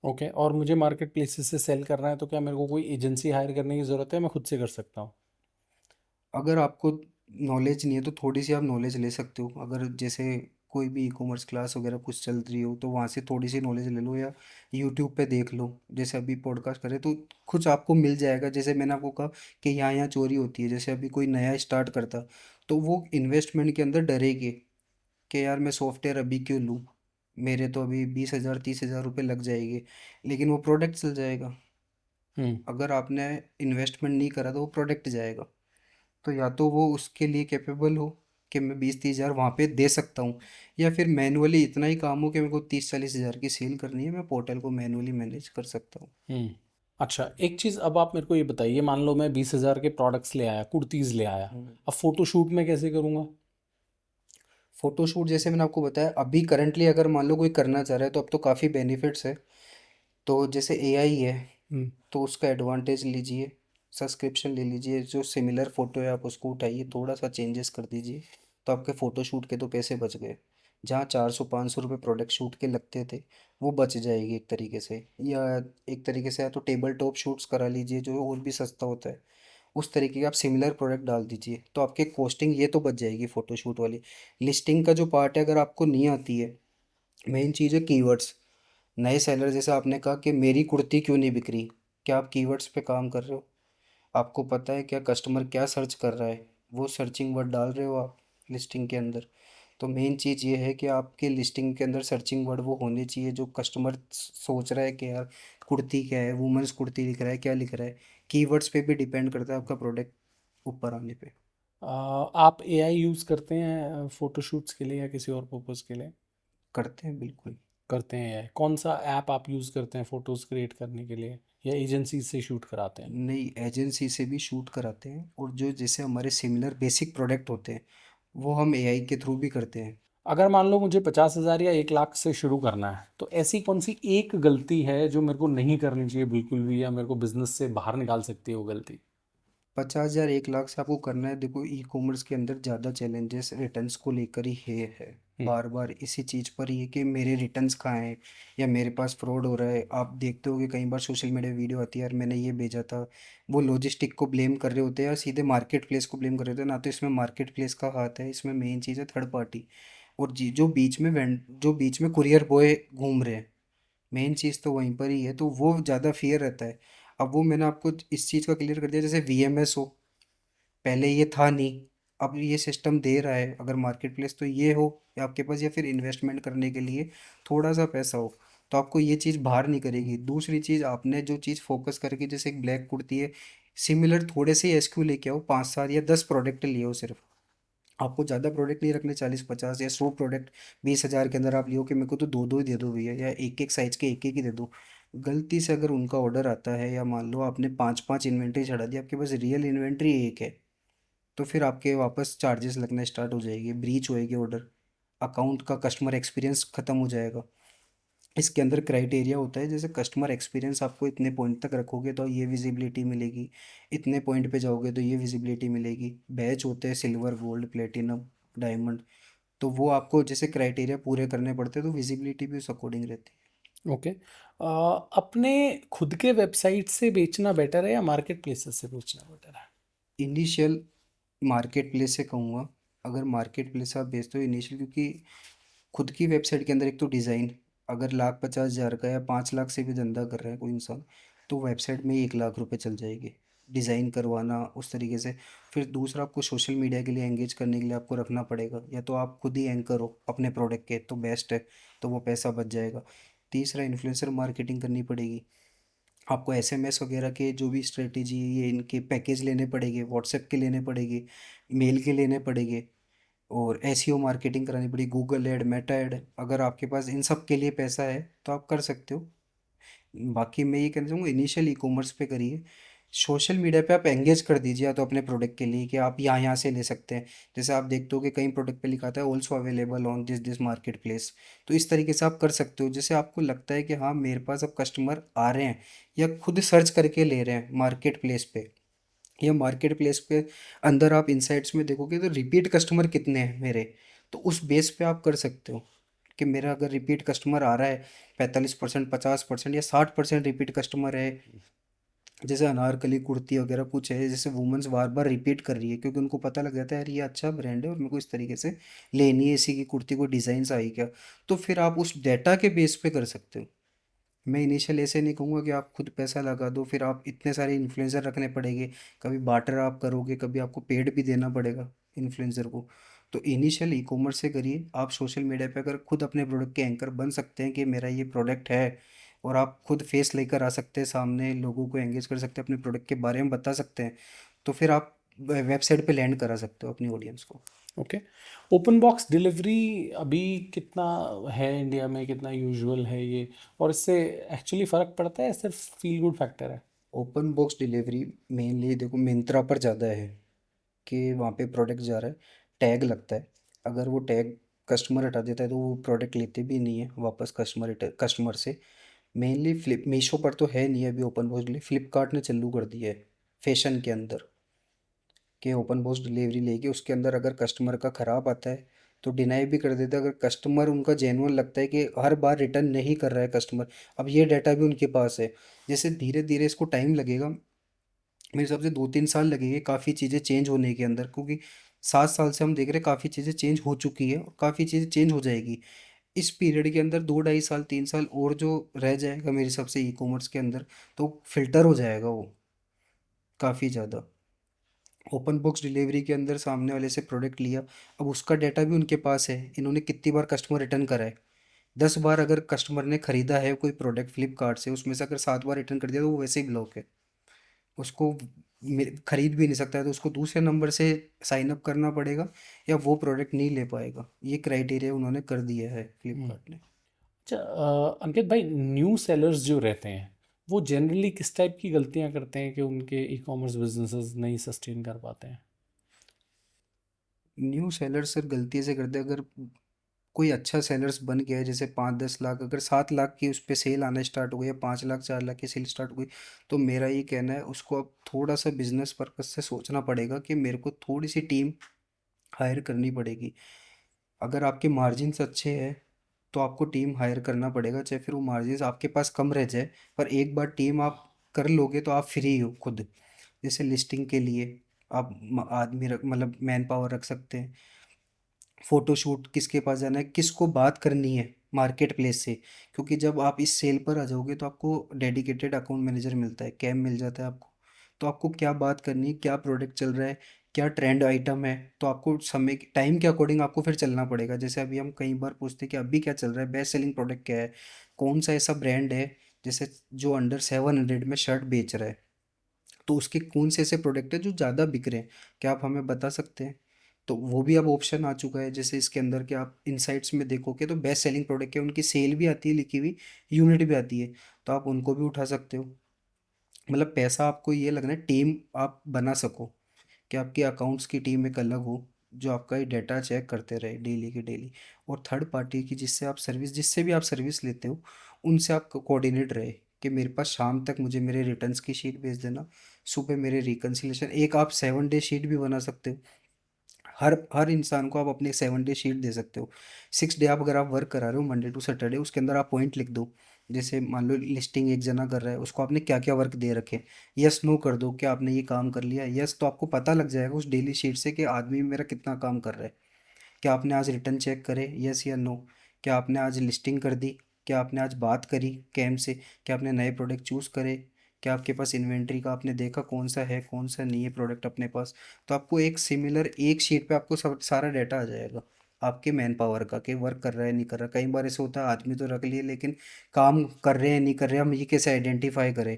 ओके, और मुझे मार्केट प्लेसेस से सेल करना है तो क्या मेरे को कोई एजेंसी हायर करने की ज़रूरत है, मैं खुद से कर सकता हूँ? अगर आपको नॉलेज नहीं है तो थोड़ी सी आप नॉलेज ले सकते हो। अगर जैसे कोई भी ई कॉमर्स क्लास वगैरह कुछ चल रही हो तो वहाँ से थोड़ी सी नॉलेज ले लो, या यूट्यूब पे देख लो, जैसे अभी पॉडकास्ट करे तो कुछ आपको मिल जाएगा। जैसे मैंने आपको कहा कि यहाँ यहाँ चोरी होती है, जैसे अभी कोई नया स्टार्ट करता तो वो इन्वेस्टमेंट के अंदर डरेगी कि यार मैं सॉफ्टवेयर अभी क्यों लूँ, मेरे तो अभी 20,000 30,000 रुपये लग जाएंगे, लेकिन वो प्रोडक्ट चल जाएगा। हम्म। अगर आपने इन्वेस्टमेंट नहीं करा तो वो प्रोडक्ट जाएगा। तो या तो वो उसके लिए कैपेबल हो कि मैं 20-30 हज़ार वहाँ पे दे सकता हूँ, या फिर मैनुअली इतना ही काम हो कि मेरे को 30-40 हज़ार की सेल करनी है, मैं पोर्टल को मैनुअली मैनेज कर सकता हूँ। हम्म। अच्छा, एक चीज़ अब आप मेरे को ये बताइए, मान लो मैं 20,000 के प्रोडक्ट्स ले आया, कुर्तीज़ ले आया, हम्म। अब फोटोशूट में कैसे करूँगा? फोटोशूट जैसे मैंने आपको बताया, अभी करंटली अगर मान लो कोई करना चाह रहा है तो अब तो काफ़ी बेनिफिट्स है। तो जैसे एआई है, हम्म। तो उसका एडवांटेज लीजिए, सब्सक्रिप्शन ले लीजिए, जो सिमिलर फ़ोटो है आप उसको उठाइए, थोड़ा सा चेंजेस कर दीजिए, तो आपके फ़ोटो शूट के तो पैसे बच गए। जहाँ 400-500 रुपये प्रोडक्ट शूट के लगते थे, वो बच जाएगी एक तरीके से। या एक तरीके से या तो टेबल टॉप शूट्स करा लीजिए जो और भी सस्ता होता है, उस तरीके के आप सिमिलर प्रोडक्ट डाल दीजिए, तो आपके कॉस्टिंग ये तो बच जाएगी फ़ोटो शूट वाली। लिस्टिंग का जो पार्ट है अगर आपको नहीं आती है, मेन चीज़ है कीवर्ड्स। नए सेलर जैसे आपने कहा कि मेरी कुर्ती क्यों नहीं बिक रही, क्या आप कीवर्ड्स पे काम कर रहे हो? आपको पता है क्या कस्टमर क्या सर्च कर रहा है, वो सर्चिंग वर्ड डाल रहे हो आप लिस्टिंग के अंदर? तो मेन चीज़ ये है कि आपके लिस्टिंग के अंदर सर्चिंग वर्ड वो होने चाहिए जो कस्टमर सोच रहा है कि यार कुर्ती क्या है, वुमेंस कुर्ती लिख रहा है, क्या लिख रहा है। कीवर्ड्स पे भी डिपेंड करता है आपका प्रोडक्ट ऊपर आने पे। आप एआई यूज़ करते हैं फोटोशूट्स के लिए या किसी और पर्पज़ के लिए? करते हैं बिल्कुल। करते हैं एआई। कौन सा ऐप आप यूज़ करते हैं फ़ोटोज़ क्रिएट करने के लिए, या एजेंसी से शूट कराते हैं? नई एजेंसी से भी शूट कराते हैं, और जो जैसे हमारे सिमिलर बेसिक प्रोडक्ट होते हैं वो हम एआई के थ्रू भी करते हैं। अगर मान लो मुझे 50,000 या 1 लाख से शुरू करना है, तो ऐसी कौन सी एक गलती है जो मेरे को नहीं करनी चाहिए बिल्कुल भी, या मेरे को बिजनेस से बाहर निकाल सकती है वो गलती? 50,000 1 लाख से आपको करना है, देखो ई कॉमर्स के अंदर ज़्यादा चैलेंजेस रिटर्न्स को लेकर ही है। हम्म। बार बार इसी चीज़ पर ही है कि मेरे रिटर्न्स कहाँ हैं, या मेरे पास फ्रॉड हो रहा है। आप देखते हो कि कई बार सोशल मीडिया वीडियो आती है यार मैंने ये भेजा था, वो लॉजिस्टिक को ब्लेम कर रहे होते हैं या सीधे मार्केट प्लेस को ब्लेम कर रहे होते हैं। ना तो इसमें मार्केट प्लेस का हाथ है, इसमें मेन चीज़ है थर्ड पार्टी। और जी जो बीच में कुरियर बॉय घूम रहे हैं, मेन चीज़ तो वहीं पर ही है, तो वो ज़्यादा फियर रहता है। अब वो मैंने आपको इस चीज़ का क्लियर कर दिया, जैसे वीएमएस हो, पहले ये था नहीं, अब ये सिस्टम दे रहा है। अगर मार्केट प्लेस तो ये हो या आपके पास, या फिर इन्वेस्टमेंट करने के लिए थोड़ा सा पैसा हो, तो आपको ये चीज़ बाहर नहीं करेगी। दूसरी चीज़, आपने जो चीज़ फोकस करके, जैसे एक ब्लैक कुर्ती है, सिमिलर थोड़े से एसक्यू लेके आओ, 5 7 या 10 प्रोडक्ट लिए हो सिर्फ। आपको ज़्यादा प्रोडक्ट नहीं रखने, 40 50 या 100 प्रोडक्ट 20,000 के अंदर आप लियो कि मेरे को तो दो दो ही दे दो भैया, या एक एक साइज के एक एक ही दे दो। गलती से अगर उनका ऑर्डर आता है, या मान लो आपने 5 5 इन्वेंट्री चढ़ा दी, आपके पास रियल इन्वेंट्री एक है, तो फिर आपके वापस चार्जेस लगना स्टार्ट हो जाएगी, ब्रीच होएगी ऑर्डर, अकाउंट का कस्टमर एक्सपीरियंस ख़त्म हो जाएगा। इसके अंदर क्राइटेरिया होता है, जैसे कस्टमर एक्सपीरियंस आपको इतने पॉइंट तक रखोगे तो ये विजिबिलिटी मिलेगी, इतने पॉइंट पे जाओगे तो ये विजिबिलिटी मिलेगी। बैच होते हैं सिल्वर गोल्ड प्लेटिनम डायमंड, तो वो आपको जैसे क्राइटेरिया पूरे करने पड़ते हैं, तो विजिबिलिटी भी उस अकॉर्डिंग रहती ओके। अपने खुद के वेबसाइट से बेचना बेटर है या मार्केट प्लेसेस से बेचना बेटर है? है। इनिशियल मार्केट प्लेस से कहूँगा, अगर मार्केट प्लेस आप बेचते हो इनिशियल, क्योंकि खुद की वेबसाइट के अंदर एक तो डिज़ाइन, अगर 1,50,000 का या 5 लाख से भी धंधा कर रहा है कोई इंसान, तो वेबसाइट में ही 1 लाख रुपए चल जाएगी डिज़ाइन करवाना उस तरीके से। फिर दूसरा, आपको सोशल मीडिया के लिए एंगेज करने के लिए आपको रखना पड़ेगा, या तो आप खुद ही एंकर हो अपने प्रोडक्ट के तो बेस्ट है, तो वो पैसा बच जाएगा। तीसरा, इन्फ्लुएंसर मार्केटिंग करनी पड़ेगी, आपको एसएमएस वगैरह के जो भी स्ट्रेटेजी है, ये इनके पैकेज लेने पड़ेंगे, व्हाट्सएप के लेने पड़ेंगे, मेल के लेने पड़ेंगे, और एसईओ मार्केटिंग करानी पड़ी, गूगल ऐड, मेटा ऐड। अगर आपके पास इन सब के लिए पैसा है तो आप कर सकते हो। बाकी मैं ये कहना चाहूँगा, इनिशियल ई कॉमर्स पे करिए। सोशल मीडिया पे आप एंगेज कर दीजिए, या तो अपने प्रोडक्ट के लिए कि आप यहाँ से ले सकते हैं। जैसे आप देखते हो कि कई प्रोडक्ट पे लिखा था है also available on this this market place. तो इस तरीके से आप कर सकते हो, जैसे आपको लगता है कि हाँ मेरे पास अब कस्टमर आ रहे हैं, या खुद सर्च करके ले रहे हैं मार्केट प्लेस पे, या मार्केट प्लेस पे अंदर आप इंसाइट्स में देखोगे तो रिपीट कस्टमर कितने हैं मेरे। तो उस बेस पे आप कर सकते हो कि मेरा अगर रिपीट कस्टमर आ रहा है 45%, 50% या 60% रिपीट कस्टमर है। जैसे अनारकली कुर्ती वगैरह कुछ है, जैसे वुमेन्स बार बार रिपीट कर रही है क्योंकि उनको पता लग जाता है यार ये अच्छा ब्रांड है और मेरे को इस तरीके से लेनी है, इसी की कुर्ती को डिज़ाइन आई क्या। तो फिर आप उस डेटा के बेस पे कर सकते हो। मैं इनिशियल ऐसे नहीं कहूँगा कि आप खुद पैसा लगा दो, फिर आप इतने सारे इन्फ्लुएंसर रखने पड़ेंगे, कभी बार्टर आप करोगे, कभी आपको पेड भी देना पड़ेगा इन्फ्लुएंसर को। तो इनिशियल ई कॉमर्स से करिए। आप सोशल मीडिया पे अगर खुद अपने प्रोडक्ट के एंकर बन सकते हैं कि मेरा ये प्रोडक्ट है, और आप खुद फेस लेकर आ सकते हैं सामने, लोगों को एंगेज कर सकते हैं, अपने प्रोडक्ट के बारे में बता सकते हैं, तो फिर आप वेबसाइट पे लैंड करा सकते हो अपनी ऑडियंस को। ओके। ओपन बॉक्स डिलीवरी अभी कितना है इंडिया में, कितना यूजुअल है ये, और इससे एक्चुअली फ़र्क पड़ता है, सिर्फ फील गुड फैक्टर है? ओपन बॉक्स डिलीवरी मेनली देखो मिंत्रा पर ज़्यादा है, कि वहाँ पे प्रोडक्ट जा रहा है, टैग लगता है। अगर वो टैग कस्टमर हटा देता है तो वो प्रोडक्ट लेते भी नहीं है वापस कस्टमर से। मेनली फ्लिप मीशो पर तो है नहीं अभी ओपन बॉक्स डिलीवरी, फ्लिपकार्ट ने चालू कर दिया है फैशन के अंदर, कि ओपन बॉक्स डिलीवरी लेके उसके अंदर अगर कस्टमर का ख़राब आता है तो डिनाई भी कर देता है। अगर कस्टमर उनका जेन्युइन लगता है कि हर बार रिटर्न नहीं कर रहा है कस्टमर, अब ये डाटा भी उनके पास है। जैसे धीरे धीरे इसको टाइम लगेगा, मेरे हिसाब से 2-3 साल लगेंगे काफ़ी चीज़ें चेंज होने के अंदर, क्योंकि 7 साल से हम देख रहे हैं काफ़ी चीज़ें चेंज हो चुकी है और काफ़ी चीज़ें चेंज हो जाएगी। इस पीरियड के अंदर 2 ढाई साल 3 साल और जो रह जाएगा मेरे हिसाब से ई कॉमर्स के अंदर, तो फिल्टर हो जाएगा वो काफ़ी ज़्यादा। ओपन बुक्स डिलीवरी के अंदर सामने वाले से प्रोडक्ट लिया, अब उसका डाटा भी उनके पास है, इन्होंने कितनी बार कस्टमर रिटर्न करा है। 10 बार अगर कस्टमर ने खरीदा है कोई प्रोडक्ट फ्लिपकार्ट से, उसमें से अगर 7 बार रिटर्न कर दिया तो वो वैसे ही ब्लॉक है, उसको खरीद भी नहीं सकता है, तो उसको दूसरे नंबर से साइन अप करना पड़ेगा, या वो प्रोडक्ट नहीं ले पाएगा। ये क्राइटेरिया उन्होंने कर दिया है हम्म। फ्लिपकार्ट ने। अच्छा, अंकित भाई, न्यू सेलर्स जो रहते हैं वो जनरली किस टाइप की गलतियां करते हैं कि उनके ई कॉमर्स बिजनेसेस नहीं सस्टेन कर पाते हैं? न्यू सेलर सर गलती से करते हैं, अगर कोई अच्छा सेलर्स बन गया है, जैसे 5-10 लाख, अगर 7 लाख की उस पर सेल आना स्टार्ट हो गई, या 5 लाख 4 लाख की सेल स्टार्ट हो गई, तो मेरा ये कहना है उसको अब थोड़ा सा बिजनेस पर्पज से सोचना पड़ेगा कि मेरे को थोड़ी सी टीम हायर करनी पड़ेगी। अगर आपके मार्जिन्स अच्छे हैं तो आपको टीम हायर करना पड़ेगा, चाहे फिर वो मार्जिन्स आपके पास कम रह जाए, पर एक बार टीम आप कर लोगे तो आप फ्री हो खुद। जैसे लिस्टिंग के लिए आप आदमी रख, मतलब मैन पावर रख सकते हैं। फ़ोटोशूट किसके पास जाना है, किसको बात करनी है मार्केट प्लेस से, क्योंकि जब आप इस सेल पर आ जाओगे तो आपको डेडिकेटेड अकाउंट मैनेजर मिलता है, कैम मिल जाता है आपको। तो आपको क्या बात करनी है, क्या प्रोडक्ट चल रहा है, क्या ट्रेंड आइटम है, तो आपको समय टाइम के अकॉर्डिंग आपको फिर चलना पड़ेगा। जैसे अभी हम कई बार पूछते हैं कि अभी क्या चल रहा है, बेस्ट सेलिंग प्रोडक्ट क्या है, कौन सा ऐसा ब्रांड है जैसे जो अंडर 700 में शर्ट बेच रहा है, तो उसके कौन से ऐसे प्रोडक्ट है जो ज़्यादा बिक रहे हैं, क्या आप हमें बता सकते हैं। तो वो भी अब ऑप्शन आ चुका है, जैसे इसके अंदर कि आप इनसाइट्स में देखोगे तो बेस्ट सेलिंग प्रोडक्ट है, उनकी सेल भी आती है लिखी हुई, यूनिट भी आती है, तो आप उनको भी उठा सकते हो। मतलब पैसा आपको ये लगना है टीम आप बना सको, कि आपके अकाउंट्स की टीम एक अलग हो जो आपका ये डाटा चेक करते रहे डेली के डेली। और थर्ड पार्टी की जिससे आप सर्विस, जिससे भी आप सर्विस लेते हो, उनसे आप कोऑर्डिनेट रहे कि मेरे पास शाम तक मुझे मेरे रिटर्न्स की शीट भेज देना, सुबह मेरे रिकन्सिलेशन, एक आप 7 डे शीट भी बना सकते हो। हर हर इंसान को आप अपनी 7 डे शीट दे सकते हो। 6 डे आप अगर आप वर्क करा रहे हो मंडे टू सैटरडे, उसके अंदर आप पॉइंट लिख दो। जैसे मान लो लिस्टिंग एक जना कर रहा है, उसको आपने क्या क्या वर्क दे रखे, यस नो कर दो, क्या आपने ये काम कर लिया, यस, तो आपको पता लग जाएगा उस डेली शीट से कि आदमी मेरा कितना काम कर रहा है। क्या आपने आज रिटर्न चेक करे, यस या नो। क्या आपने आज लिस्टिंग कर दी, क्या आपने आज बात करी कैम से, क्या आपने नए प्रोडक्ट चूज़ करे, क्या आपके पास इन्वेंट्री का आपने देखा कौन सा है कौन सा नहीं है प्रोडक्ट अपने पास। तो आपको एक सिमिलर एक शीट पे आपको सब सारा डाटा आ जाएगा आपके मैन पावर का, कि वर्क कर रहा है नहीं कर रहा। कई बार ऐसे होता है आदमी तो रख लिए लेकिन काम कर रहे हैं नहीं कर रहे, हम ये कैसे आइडेंटिफाई करें।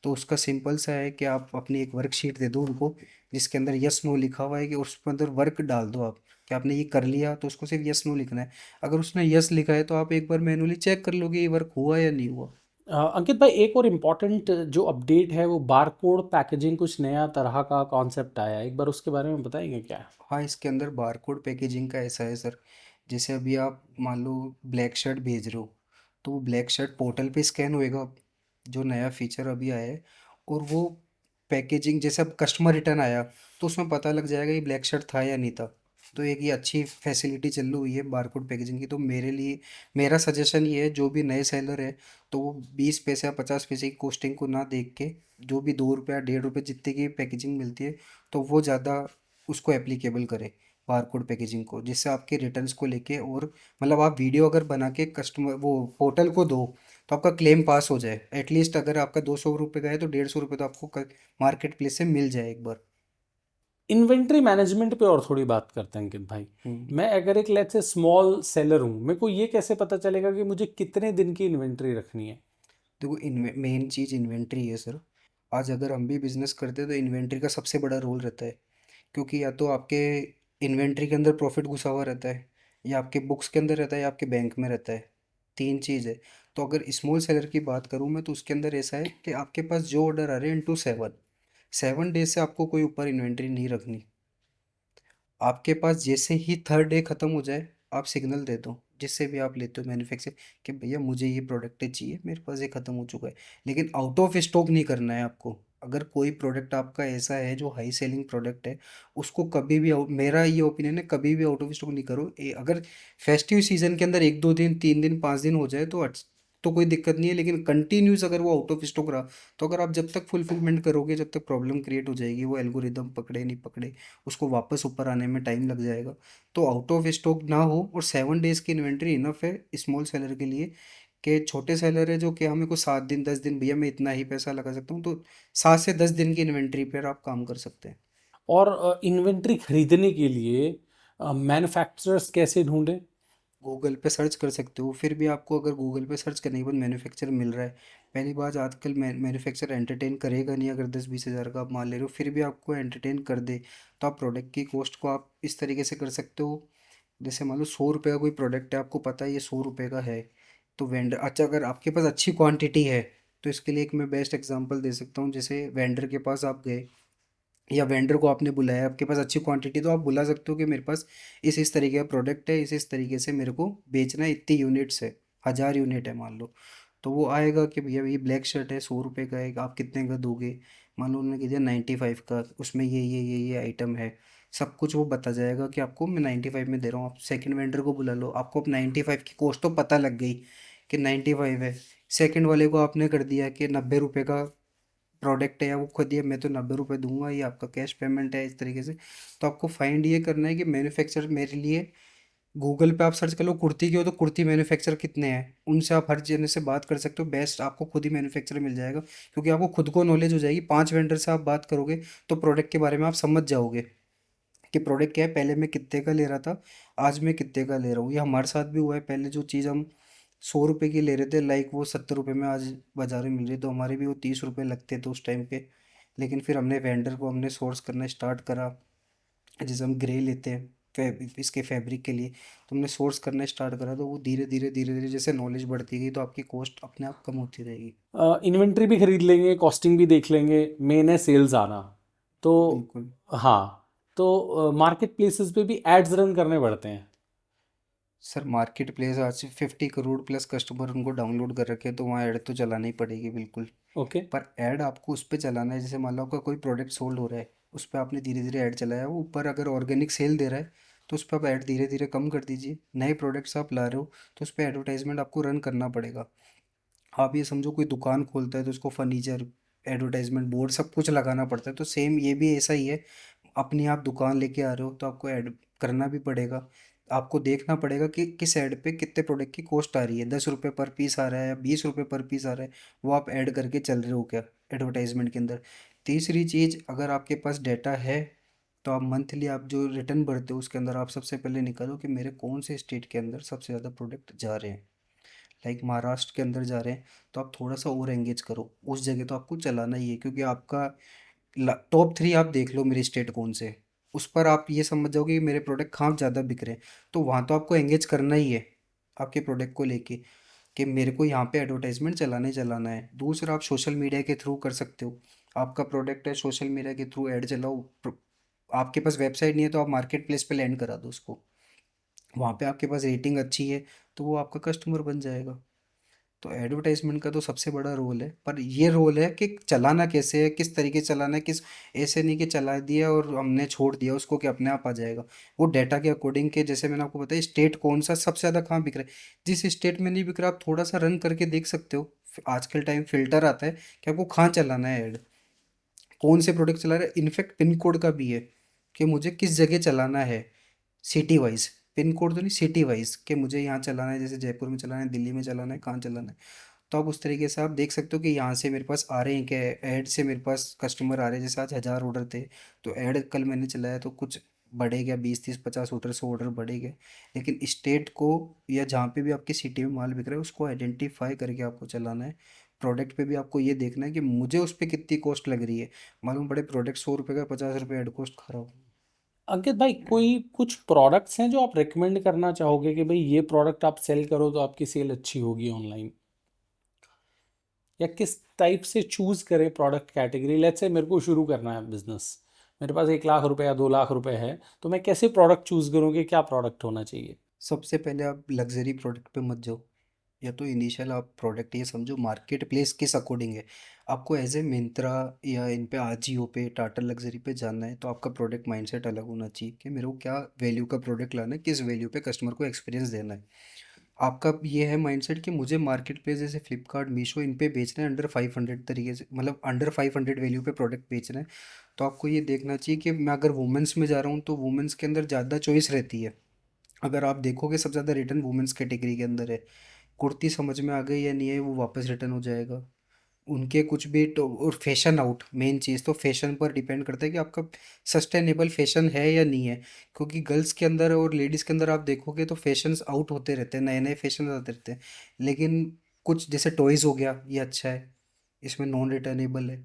तो उसका सिंपल सा है कि आप अपनी एक वर्कशीट दे दो उनको, जिसके अंदर यस नो लिखा हुआ है, कि उसके अंदर वर्क डाल दो आप, कि आपने ये कर लिया, तो उसको सिर्फ यस नो लिखना है। अगर उसने यस लिखा है तो आप एक बार मैनुअली चेक कर लोगे ये वर्क हुआ या नहीं हुआ। अंकित भाई, एक और इम्पॉर्टेंट जो अपडेट है वो बारकोड पैकेजिंग, कुछ नया तरह का कॉन्सेप्ट आया है, एक बार उसके बारे में बताएंगे क्या है? हाँ, इसके अंदर बारकोड पैकेजिंग का ऐसा है सर, जैसे अभी आप मान लो ब्लैक शर्ट भेज रहे हो, तो वो ब्लैक शर्ट पोर्टल पे स्कैन होएगा, जो नया फीचर अभी आया है। और वो पैकेजिंग, जैसे अब कस्टमर रिटर्न आया तो उसमें पता लग जाएगा ये ब्लैक शर्ट था या नहीं था। तो एक ये अच्छी फैसिलिटी चल हुई है बारकोड पैकेजिंग की। तो मेरे लिए, मेरा सजेशन ये है, जो भी नए सेलर है तो वो 20 पैसे या 50 पैसे की कॉस्टिंग को ना देख के, जो भी 2 रुपया 1.5 रुपये जितने की पैकेजिंग मिलती है, तो वो ज़्यादा उसको एप्लीकेबल करे बारकोड पैकेजिंग को, जिससे आपके रिटर्न्स को लेके, और मतलब आप वीडियो अगर बना के कस्टमर वो पोर्टल को दो तो आपका क्लेम पास हो जाए। एटलीस्ट अगर आपका 200 रुपये का है तो 150 रुपये तो आपको मार्केट प्लेस से मिल जाए एक बार। इन्वेंट्री मैनेजमेंट पे और थोड़ी बात करते हैं अंकित भाई। हम्म। मैं अगर एक लेट्स से स्मॉल सेलर हूँ, मेरे को ये कैसे पता चलेगा कि मुझे कितने दिन की इन्वेंट्री रखनी है? देखो, मेन चीज़ इन्वेंट्री है सर। आज अगर हम भी बिजनेस करते हैं तो इन्वेंट्री का सबसे बड़ा रोल रहता है, क्योंकि या तो आपके इन्वेंट्री के अंदर प्रॉफिट घुसा हुआ रहता है, या आपके बुक्स के अंदर रहता है, या आपके बैंक में रहता है। तीन चीज़ है। तो अगर स्मॉल सेलर की बात करूँ मैं, तो उसके अंदर ऐसा है कि आपके पास जो ऑर्डर आ रहे हैं इंटू 7 7 डेज से आपको कोई ऊपर इन्वेंट्री नहीं रखनी। आपके पास जैसे ही थर्ड डे ख़त्म हो जाए, आप सिग्नल दे दो जिससे भी आप लेते हो मैन्युफैक्चर, कि भैया मुझे ये प्रोडक्ट चाहिए, मेरे पास ये ख़त्म हो चुका है। लेकिन आउट ऑफ स्टॉक नहीं करना है आपको। अगर कोई प्रोडक्ट आपका ऐसा है जो हाई सेलिंग प्रोडक्ट है, उसको कभी भी मेरा ये ओपिनियन है, कभी भी आउट ऑफ स्टॉक नहीं करो। अगर फेस्टिव सीजन के अंदर 1 2 दिन 3 दिन 5 दिन हो जाए तो तो कोई दिक्कत नहीं है। लेकिन कंटिन्यूस अगर वो आउट ऑफ स्टॉक रहा, तो अगर आप जब तक फुलफिलमेंट करोगे, जब तक प्रॉब्लम क्रिएट हो जाएगी, वो एल्गोरिदम पकड़े नहीं पकड़े, उसको वापस ऊपर आने में टाइम लग जाएगा। तो आउट ऑफ स्टॉक ना हो, और 7 डेज की इन्वेंट्री इनफ है स्मॉल सेलर के लिए। कि छोटे सेलर है जो कि हमें को 7 दिन 10 दिन, भैया मैं इतना ही पैसा लगा सकता हूँ, तो 7 से 10 दिन की इन्वेंट्री पर आप काम कर सकते हैं। और इन्वेंट्री खरीदने के लिए मैन्युफैक्चरर्स कैसे ढूंढें? गूगल पे सर्च कर सकते हो। फिर भी आपको अगर गूगल पे सर्च करने के बाद मैन्युफैक्चर मिल रहा है, पहली बात, आजकल मैन्युफैक्चर एंटरटेन करेगा नहीं। अगर 10 20 हज़ार का आप माल ले रहे हो, फिर भी आपको एंटरटेन कर दे, तो आप प्रोडक्ट की कॉस्ट को आप इस तरीके से कर सकते हो। जैसे मान लो 100 रुपये का कोई प्रोडक्ट है, आपको पता है ये 100 रुपये का है, तो वेंडर, अच्छा अगर आपके पास अच्छी क्वांटिटी है, तो इसके लिए एक मैं बेस्ट एग्जांपल दे सकता हूँ। जैसे वेंडर के पास आप गए, या वेंडर को आपने बुलाया, आपके पास अच्छी क्वांटिटी, तो आप बुला सकते हो कि मेरे पास इस तरीके का प्रोडक्ट है, इस तरीके से मेरे को बेचना है, इतनी यूनिट्स है, 1000 यूनिट है मान लो। तो वो आएगा कि भैया ये ब्लैक शर्ट है, 100 रुपये का है, आप कितने का दोगे। मान लो उन्होंने कह दिया 95 का, उसमें ये आइटम है, सब कुछ वो बता जाएगा कि आपको मैं 95 में दे रहा हूँ। आप सेकंड वेंडर को बुला लो, आपको अब 95 की कॉस्ट तो पता लग गई कि 95 है। सेकंड वाले को आपने कर दिया कि 90 रुपये का प्रोडक्ट है, या वो खुद, ये मैं तो 90 रुपये दूंगा, ये आपका कैश पेमेंट है, इस तरीके से। तो आपको फाइंड ये करना है कि मैन्युफैक्चर मेरे लिए, गूगल पे आप सर्च कर लो कुर्ती की हो, तो कुर्ती मैन्युफैक्चर कितने हैं, उनसे आप हर जने से बात कर सकते हो। बेस्ट आपको खुद ही मैन्युफैक्चर मिल जाएगा, क्योंकि आपको खुद को नॉलेज हो जाएगी। 5 वेंडर से आप बात करोगे तो प्रोडक्ट के बारे में आप समझ जाओगे कि प्रोडक्ट क्या है, पहले मैं कितने का ले रहा था, आज मैं कितने का ले रहा हूँ। ये हमारे साथ भी हुआ है, पहले जो चीज़ हम 100 रुपये की ले रहे थे, लाइक वो 70 रुपये में आज बाजार में मिल रही है, तो हमारे भी वो 30 रुपये लगते थे उस टाइम पे। लेकिन फिर हमने वेंडर को हमने सोर्स करना स्टार्ट करा। जैसे हम ग्रे लेते हैं इसके फैब्रिक के लिए, तो हमने सोर्स करना स्टार्ट करा, तो वो धीरे धीरे जैसे नॉलेज बढ़ती गई, तो आपकी कॉस्ट अपने आप कम होती रहेगी। इन्वेंट्री भी खरीद लेंगे, कॉस्टिंग भी देख लेंगे, मेन है सेल्स आना। तो बिल्कुल। हाँ, तो मार्केट प्लेसेस पे भी एड्स रन करने पड़ते हैं। सर, मार्केट प्लेस आज से 50 करोड़ प्लस कस्टमर उनको डाउनलोड कर रखे हैं, तो वहाँ ऐड तो चलानी ही पड़ेगी बिल्कुल। ओके। पर ऐड आपको उस पे चलाना है, जैसे मान लो आपका कोई प्रोडक्ट सोल्ड हो रहा है, उस पर आपने धीरे धीरे ऐड चलाया, वो ऊपर अगर ऑर्गेनिक सेल दे रहा है, तो उस पर आप ऐड धीरे धीरे कम कर दीजिए। नए प्रोडक्ट्स आप ला रहे हो, तो उस पर एडवर्टाइजमेंट आपको रन करना पड़ेगा। आप ये समझो कोई दुकान खोलता है तो उसको फर्नीचर, एडवर्टाइजमेंट बोर्ड, सब कुछ लगाना पड़ता है, तो सेम ये भी ऐसा ही है। अपनी आप दुकान लेके आ रहे हो तो आपको ऐड करना भी पड़ेगा। आपको देखना पड़ेगा कि किस ऐड पे कितने प्रोडक्ट की कॉस्ट आ रही है, 10 रुपये पर पीस आ रहा है या 20 रुपये पर पीस आ रहा है, वो आप ऐड करके चल रहे हो क्या एडवर्टाइजमेंट के अंदर। तीसरी चीज़, अगर आपके पास डाटा है, तो आप मंथली आप जो रिटर्न भरते हो उसके अंदर आप सबसे पहले निकालो कि मेरे कौन से स्टेट के अंदर सबसे ज़्यादा प्रोडक्ट जा रहे हैं। लाइक महाराष्ट्र के अंदर जा रहे हैं, तो आप थोड़ा सा और एंगेज करो उस जगह, तो आपको चलाना ही है, क्योंकि आपका टॉप 3 आप देख लो मेरी स्टेट कौन से, उस पर आप ये समझ जाओगे कि मेरे प्रोडक्ट कहाँ ज़्यादा बिक रहे हैं। तो वहाँ तो आपको एंगेज करना ही है आपके प्रोडक्ट को लेके, कि मेरे को यहाँ पे एडवर्टाइजमेंट चलाना है। दूसरा, आप सोशल मीडिया के थ्रू कर सकते हो। आपका प्रोडक्ट है, सोशल मीडिया के थ्रू ऐड चलाओ। आपके पास वेबसाइट नहीं है तो आप मार्केट प्लेस पे लैंड करा दो उसको। वहाँ पे आपके पास रेटिंग अच्छी है तो वो आपका कस्टमर बन जाएगा। तो एडवर्टाइजमेंट का तो सबसे बड़ा रोल है, पर ये रोल है कि चलाना कैसे है, किस तरीके से चलाना है, किस, ऐसे नहीं कि चला दिया और हमने छोड़ दिया उसको कि अपने आप आ जाएगा। वो डेटा के अकॉर्डिंग के, जैसे मैंने आपको बताया स्टेट कौन सा सबसे ज़्यादा कहाँ बिक रहा है, जिस स्टेट में नहीं बिक रहा आप थोड़ा सा रन करके देख सकते हो। आजकल टाइम फिल्टर आता है कि आपको कहाँ चलाना है ऐड, कौन से प्रोडक्ट चला रहे हैं। इनफैक्ट पिन कोड का भी है कि मुझे किस जगह चलाना है, सिटी वाइज। पिन कोड तो नहीं, सिटी वाइज, कि मुझे यहाँ चलाना है, जैसे जयपुर में चलाना है, दिल्ली में चलाना है, कहाँ चलाना है। तो आप उस तरीके से आप देख सकते हो कि यहाँ से मेरे पास आ रहे हैं क्या, ऐड से मेरे पास कस्टमर आ रहे हैं। जैसे आज 1000 ऑर्डर थे तो ऐड कल मैंने चलाया तो कुछ बढ़े गया, 20 30 50 ऑर्डर, 100 ऑर्डर बढ़े गए। लेकिन स्टेट को या जहाँ पे भी आपकी सिटी में माल बिक रहा है उसको आइडेंटिफाई करके आपको चलाना है। प्रोडक्ट पे भी आपको ये देखना है कि मुझे उस पर कितनी कॉस्ट लग रही है। मालूम पड़े प्रोडक्ट 100 रुपये का 50 रुपये ऐड कॉस्ट खा रहा हो। अंकित भाई, कोई कुछ प्रोडक्ट्स हैं जो आप रिकमेंड करना चाहोगे कि भाई ये प्रोडक्ट आप सेल करो तो आपकी सेल अच्छी होगी ऑनलाइन? या किस टाइप से चूज करें प्रोडक्ट कैटेगरी? लेट्स से मेरे को शुरू करना है बिजनेस, मेरे पास 1 लाख रुपए या 2 लाख रुपए है, तो मैं कैसे प्रोडक्ट चूज करूँ कि क्या प्रोडक्ट होना चाहिए? सबसे पहले आप लग्जरी प्रोडक्ट पे मत जाओ। या तो इनिशियल आप प्रोडक्ट ये समझो मार्केट प्लेस किस अकॉर्डिंग है। आपको एज ए मिंत्रा या इन पे आजियो पे टाटा लग्जरी पे जाना है तो आपका प्रोडक्ट माइंडसेट अलग होना चाहिए कि मेरे को क्या वैल्यू का प्रोडक्ट लाना है, किस वैल्यू पे कस्टमर को एक्सपीरियंस देना है। आपका ये है माइंडसेट कि मुझे मार्केट प्लेस जैसे फ्लिपकार्ट मीशो इन पे बेचना है अंडर 500 तरीके से, मतलब अंडर 500 वैल्यू पे प्रोडक्ट बेचना है। तो आपको ये देखना चाहिए कि मैं अगर वुमेंस में जा रहा हूँ तो वुमेंस के अंदर ज़्यादा चॉइस रहती है। अगर आप देखोगे सबसे ज़्यादा रिटर्न वुमेंस कैटेगरी के अंदर है। कुर्ती समझ में आ गई या नहीं है वो वापस रिटर्न हो जाएगा। उनके कुछ भी तो, और फैशन आउट मेन चीज़ तो फैशन पर डिपेंड करता है कि आपका सस्टेनेबल फैशन है या नहीं है। क्योंकि गर्ल्स के अंदर और लेडीज़ के अंदर आप देखोगे तो फैशंस आउट होते रहते हैं, नए नए फैशन आते रहते हैं। लेकिन कुछ जैसे टॉयज़ हो गया, ये अच्छा है, इसमें नॉन रिटर्नेबल है।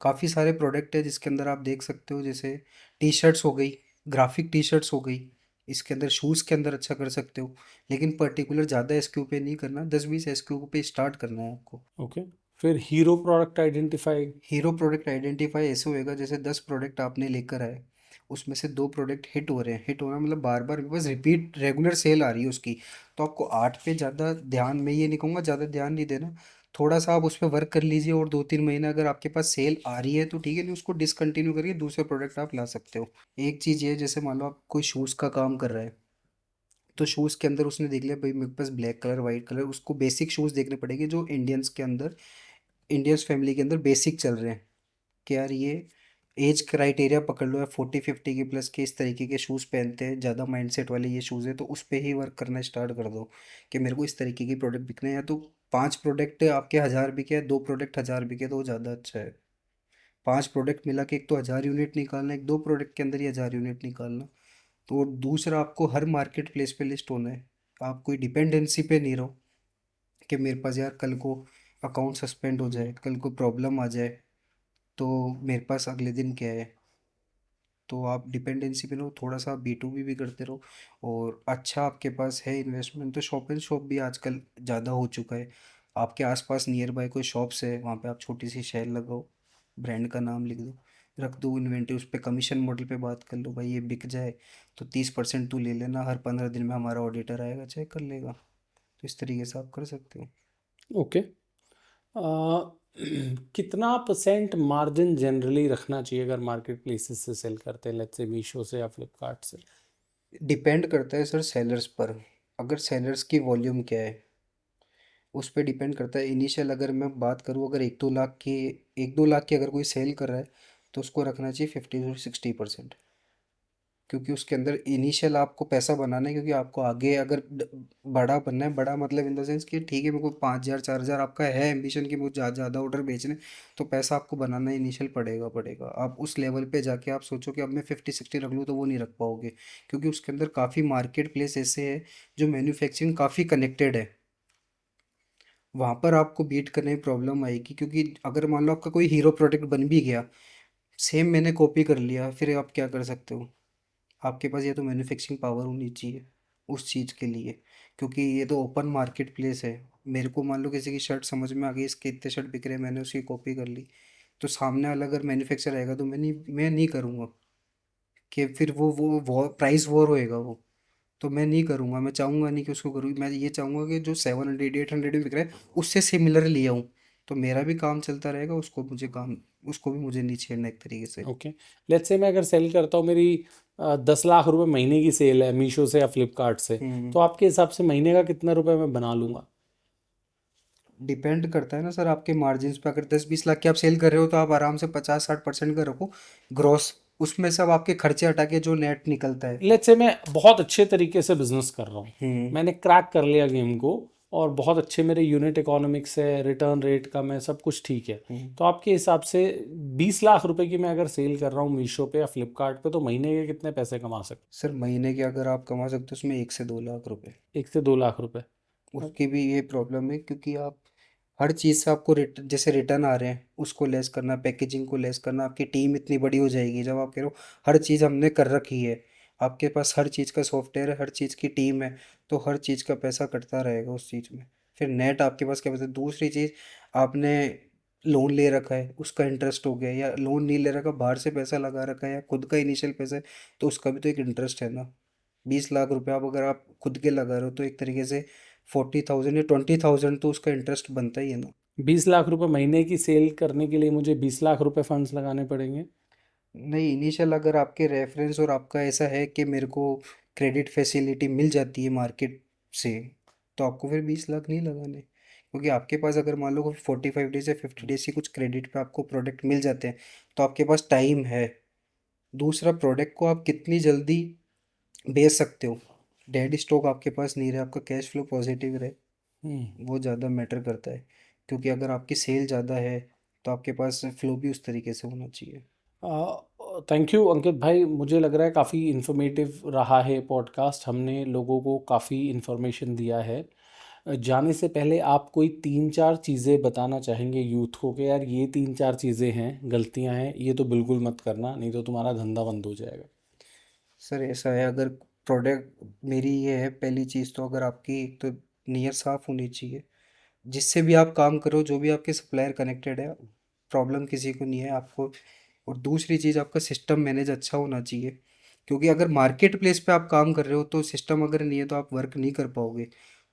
काफ़ी सारे प्रोडक्ट है जिसके अंदर आप देख सकते हो, जैसे टी शर्ट्स हो गई, ग्राफिक टी शर्ट्स हो गई। इसके अंदर शूज़ के अंदर अच्छा कर सकते हो। लेकिन पर्टिकुलर ज़्यादा एसक्यू पे नहीं करना, 10 20 एसक्यू पे स्टार्ट करना है आपको। ओके, फिर hero product identify. Hero product identify ऐसे होएगा जैसे 10 प्रोडक्ट आपने लेकर आए, उसमें से 2 प्रोडक्ट हिट हो रहे हैं। हिट होना मतलब बार बार बस रिपीट रेगुलर सेल आ रही है उसकी। तो आपको 8 पे ज़्यादा ध्यान, मैं ये नहीं कहूँगा ज़्यादा ध्यान नहीं देना। थोड़ा सा आप उस पर वर्क कर लीजिए और 2 3 महीने अगर आपके पास सेल आ रही है तो ठीक है, नहीं उसको डिसकंटिन्यू करके दूसरे प्रोडक्ट आप ला सकते हो। एक चीज़ ये है, जैसे मान लो आप कोई शूज़ का काम कर रहा है तो शूज़ के अंदर उसने देख लिया भाई मेरे पास ब्लैक कलर वाइट कलर, उसको बेसिक शूज़ देखने पड़ेंगे जो इंडियंस के अंदर, इंडियंस फैमिली के अंदर बेसिक चल रहे हैं। कि यार ये एज क्राइटेरिया पकड़ लो, या 40 50 के प्लस के इस तरीके के शूज़ पहनते हैं, ज़्यादा माइंडसेट वाले ये शूज़ है, तो उस पे ही वर्क करना स्टार्ट कर दो। कि मेरे को इस तरीके की प्रोडक्ट बिकने हैं, या तो 5 प्रोडक्ट आपके 1000 बिके या 2 प्रोडक्ट 1000 बिके तो वो ज़्यादा अच्छा है। 5 प्रोडक्ट मिला के एक तो 1000 यूनिट निकालना, एक 2 प्रोडक्ट के अंदर ही 1000 यूनिट निकालना। तो दूसरा, आपको हर मार्केट प्लेस पे लिस्ट होना है। आप कोई डिपेंडेंसी पे नहीं रहो कि मेरे पास यार कल को अकाउंट सस्पेंड हो जाए, कल को प्रॉब्लम आ जाए, तो मेरे पास अगले दिन क्या है। तो आप डिपेंडेंसी पे रहो, थोड़ा सा B2B भी करते रहो। और अच्छा आपके पास है इन्वेस्टमेंट तो शॉप एंड शॉप भी आजकल ज़्यादा हो चुका है। आपके आसपास नियर बाय कोई शॉप्स है वहाँ पे आप छोटी सी शेयर लगाओ, ब्रांड का नाम लिख दो, रख दो इन्वेंटरी, उस पर कमीशन मॉडल पे बात कर लो, भाई ये बिक जाए तो 30% तू ले लेना, हर 15 दिन में हमारा ऑडिटर आएगा चेक कर लेगा। तो इस तरीके से आप कर सकते हो। ओके। कितना परसेंट मार्जिन जनरली रखना चाहिए अगर मार्केट प्लेसेस से सेल करते हैं, लेट्स से मीशो से या फ्लिपकार्ट से? डिपेंड करता है सर सेलर्स पर। अगर सेलर्स की वॉल्यूम क्या है उस पर डिपेंड करता है। इनिशियल अगर मैं बात करूँ, अगर 1 2 लाख की अगर कोई सेल कर रहा है तो उसको रखना चाहिए 50 से 60%। क्योंकि उसके अंदर इनिशियल आपको पैसा बनाना है, क्योंकि आपको आगे अगर बड़ा बनना है, बड़ा मतलब इन द सेंस कि ठीक है मेरे को 5000 4000 आपका है एम्बिशन कि मुझे ज़्यादा ज़्यादा ऑर्डर बेचने, तो पैसा आपको बनाना इनिशियल पड़ेगा। आप उस लेवल पे जाके आप सोचो कि अब मैं 50 60 रख लूँ तो वो नहीं रख पाओगे। क्योंकि उसके अंदर काफ़ी मार्केट प्लेस ऐसे है जो मैन्युफैक्चरिंग काफ़ी कनेक्टेड है, वहाँ पर आपको बीट करने में प्रॉब्लम आएगी। क्योंकि अगर मान लो आपका कोई हीरो प्रोडक्ट बन भी गया, सेम मैंने कॉपी कर लिया, फिर आप क्या कर सकते हो? आपके पास या तो मैन्युफैक्चरिंग पावर होनी चाहिए उस चीज़ के लिए, क्योंकि ये तो ओपन मार्केट प्लेस है। मेरे को मान लो किसी की शर्ट समझ में आ गई, इसके इतने शर्ट बिक रहे हैं, मैंने उसकी कॉपी कर ली, तो सामने वाला अगर मैन्युफैक्चर आएगा तो मैं नहीं करूँगा कि फिर वो प्राइस वॉर होएगा वो। तो मैं नहीं करूँगा, मैं चाहूँगा नहीं कि उसको करूँ। मैं ये चाहूँगा कि जो 700 800 में बिक रहा है उससे सिमिलर ले आऊँ, तो मेरा भी काम चलता रहेगा, उसको भी मुझे नहीं छेड़ना एक तरीके से। ओके, लेट्स से मैं अगर सेल करता हूँ, मेरी 10 लाख रुपए महीने की सेल है मीशो से या फ्लिपकार्ट से, हम्म। तो आपके हिसाब से महीने का कितना रुपए मैं बना लूँगा? डिपेंड करता है ना सर आपके मार्जिन्स पे। अगर 10 20 लाख की आप सेल कर रहे हो तो आप आराम से 50 60% का रखो ग्रॉस, उसमें से अब आपके खर्चे हटा के जो नेट निकलता है। लेट्स से मैं बहुत अच्छे तरीके से बिजनेस कर रहा हूँ, हम्म। मैंने क्रैक कर लिया गेम को, और बहुत अच्छे मेरे यूनिट इकोनॉमिक्स है, रिटर्न रेट का मैं सब कुछ ठीक है, हम्म। तो आपके हिसाब से 20 लाख रुपए की मैं अगर सेल कर रहा हूँ मीशो पे या फ्लिपकार्ट पे, तो महीने के कितने पैसे कमा सकते? सर महीने के अगर आप कमा सकते हो उसमें 1 से 2 लाख रुपए। 1 से 2 लाख रुपए? उसकी भी ये प्रॉब्लम है क्योंकि आप हर चीज़ से आपको जैसे रिटर्न आ रहे हैं उसको लेस करना, पैकेजिंग को लेस करना, आपकी टीम इतनी बड़ी हो जाएगी जब आप कह रहे हो हर चीज़ हमने कर रखी है, आपके पास हर चीज़ का सॉफ्टवेयर है, हर चीज़ की टीम है, तो हर चीज़ का पैसा कटता रहेगा उस चीज़ में। फिर नेट आपके पास क्या बचता है? दूसरी चीज़, आपने लोन ले रखा है उसका इंटरेस्ट हो गया, या लोन नहीं ले रखा बाहर से पैसा लगा रखा है, या खुद का इनिशियल पैसा है, तो उसका भी तो एक इंटरेस्ट है ना। 20 लाख रुपये आप अगर आप खुद के लगा रहे हो तो एक तरीके से 40,000 या 20,000 तो उसका इंटरेस्ट बनता ही है ना। 20 लाख रुपए महीने की सेल करने के लिए मुझे 20 लाख रुपए फंड्स लगाने पड़ेंगे? नहीं, इनिशियल अगर आपके रेफरेंस और आपका ऐसा है कि मेरे को क्रेडिट फैसिलिटी मिल जाती है मार्केट से, तो आपको फिर 20 लाख नहीं लगाने, क्योंकि आपके पास अगर मान लो 45 डेज या 50 डेज की कुछ क्रेडिट पे आपको प्रोडक्ट मिल जाते हैं तो आपके पास टाइम है। दूसरा, प्रोडक्ट को आप कितनी जल्दी बेच सकते हो, डेड स्टॉक आपके पास नहीं रहे, आपका कैश फ्लो पॉजिटिव रहे, हम्म। वो ज़्यादा मैटर करता है। क्योंकि अगर आपकी सेल ज़्यादा है तो आपके पास फ्लो भी उस तरीके से होना चाहिए। थैंक यू अंकित भाई, मुझे लग रहा है काफ़ी इन्फॉर्मेटिव रहा है पॉडकास्ट, हमने लोगों को काफ़ी इन्फॉर्मेशन दिया है। जाने से पहले आप कोई 3 4 चीज़ें बताना चाहेंगे यूथ को कि यार ये 3 4 चीज़ें हैं, गलतियां हैं, ये तो बिल्कुल मत करना, नहीं तो तुम्हारा धंधा बंद हो जाएगा? सर ऐसा है, अगर प्रोडक्ट, मेरी ये है पहली चीज़ तो, अगर आपकी एक तो नीयत साफ़ होनी चाहिए, जिससे भी आप काम करो, जो भी आपके सप्लायर कनेक्टेड है, प्रॉब्लम किसी को नहीं है आपको। और दूसरी चीज़, आपका सिस्टम मैनेज अच्छा होना चाहिए, क्योंकि अगर मार्केट प्लेस पे आप काम कर रहे हो तो सिस्टम अगर नहीं है तो आप वर्क नहीं कर पाओगे।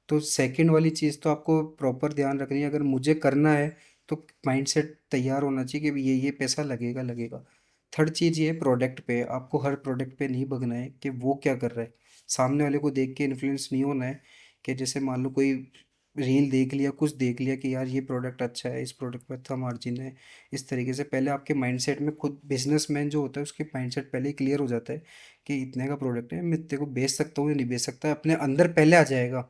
तो सेकंड वाली चीज़ तो आपको प्रॉपर ध्यान रखनी है, अगर मुझे करना है तो माइंडसेट तैयार होना चाहिए कि ये पैसा लगेगा लगेगा। थर्ड चीज़ ये है, प्रोडक्ट पे आपको हर प्रोडक्ट पे नहीं भगना है कि वो क्या कर रहा है, सामने वाले को देख के इन्फ्लुएंस नहीं होना है। कि जैसे मान लो कोई रील देख लिया, कुछ देख लिया कि यार ये प्रोडक्ट अच्छा है, इस प्रोडक्ट पे अच्छा मार्जिन है, इस तरीके से पहले आपके माइंडसेट में, खुद बिजनेसमैन जो होता है उसके माइंडसेट पहले ही क्लियर हो जाता है कि इतने का प्रोडक्ट है, मैं इतने को बेच सकता हूँ या नहीं बेच सकता, अपने अंदर पहले आ जाएगा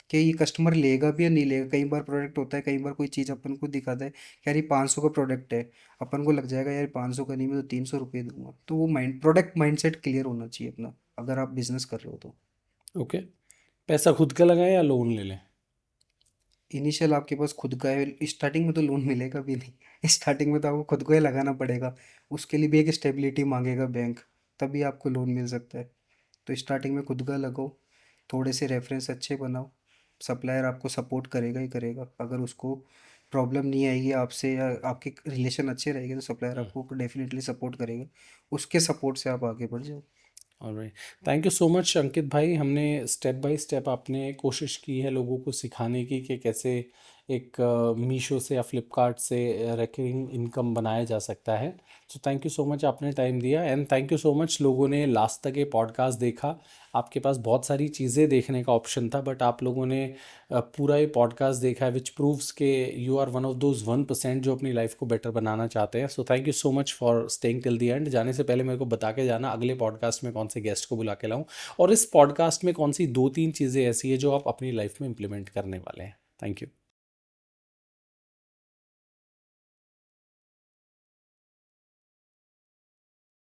कि ये कस्टमर लेगा भी या नहीं लेगा। कई बार प्रोडक्ट होता है, कई बार कोई चीज़ अपन को दिखाता है कि यार ये 500 का प्रोडक्ट है, अपन को लग जाएगा यार 500 का नहीं, मैं तो 300 रुपये दूंगा। तो वो प्रोडक्ट माइंडसेट क्लियर होना चाहिए अपना, अगर आप बिजनेस कर रहे हो तो। ओके, पैसा खुद का लगाएं या लोन ले लें? इनिशियल आपके पास खुद का है, स्टार्टिंग में तो लोन मिलेगा भी नहीं स्टार्टिंग में तो आपको खुद को ही लगाना पड़ेगा, उसके लिए भी एक स्टेबिलिटी मांगेगा बैंक, तभी आपको लोन मिल सकता है। तो स्टार्टिंग में खुद का लगाओ, थोड़े से रेफरेंस अच्छे बनाओ, सप्लायर आपको सपोर्ट करेगा ही करेगा। अगर उसको प्रॉब्लम नहीं आएगी आपसे, या आपके रिलेशन अच्छे रहेंगे, तो सप्लायर आपको डेफिनेटली सपोर्ट करेगा, उसके सपोर्ट से आप आगे बढ़ जाओ। Alright, thank you so much Ankit भाई, हमने स्टेप बाय स्टेप आपने कोशिश की है लोगों को सिखाने की कि कैसे एक मीशो से या फ्लिपकार्ट से रिकरिंग इनकम बनाया जा सकता है। सो थैंक यू सो मच, आपने टाइम दिया, and thank you so much लोगों ने लास्ट तक ये पॉडकास्ट देखा। आपके पास बहुत सारी चीज़ें देखने का ऑप्शन था, बट आप लोगों ने पूरा ये पॉडकास्ट देखा है, विच प्रूव्स के you are one of those 1% जो अपनी लाइफ को बेटर बनाना चाहते हैं। So thank you so much for staying till the end. जाने से पहले मेरे को बता के जाना अगले पॉडकास्ट में कौन से गेस्ट को बुला के लाऊं, और इस पॉडकास्ट में कौन सी 2 3 चीज़ें ऐसी है जो आप अपनी लाइफ में इम्प्लीमेंट करने वाले हैं। Thank you.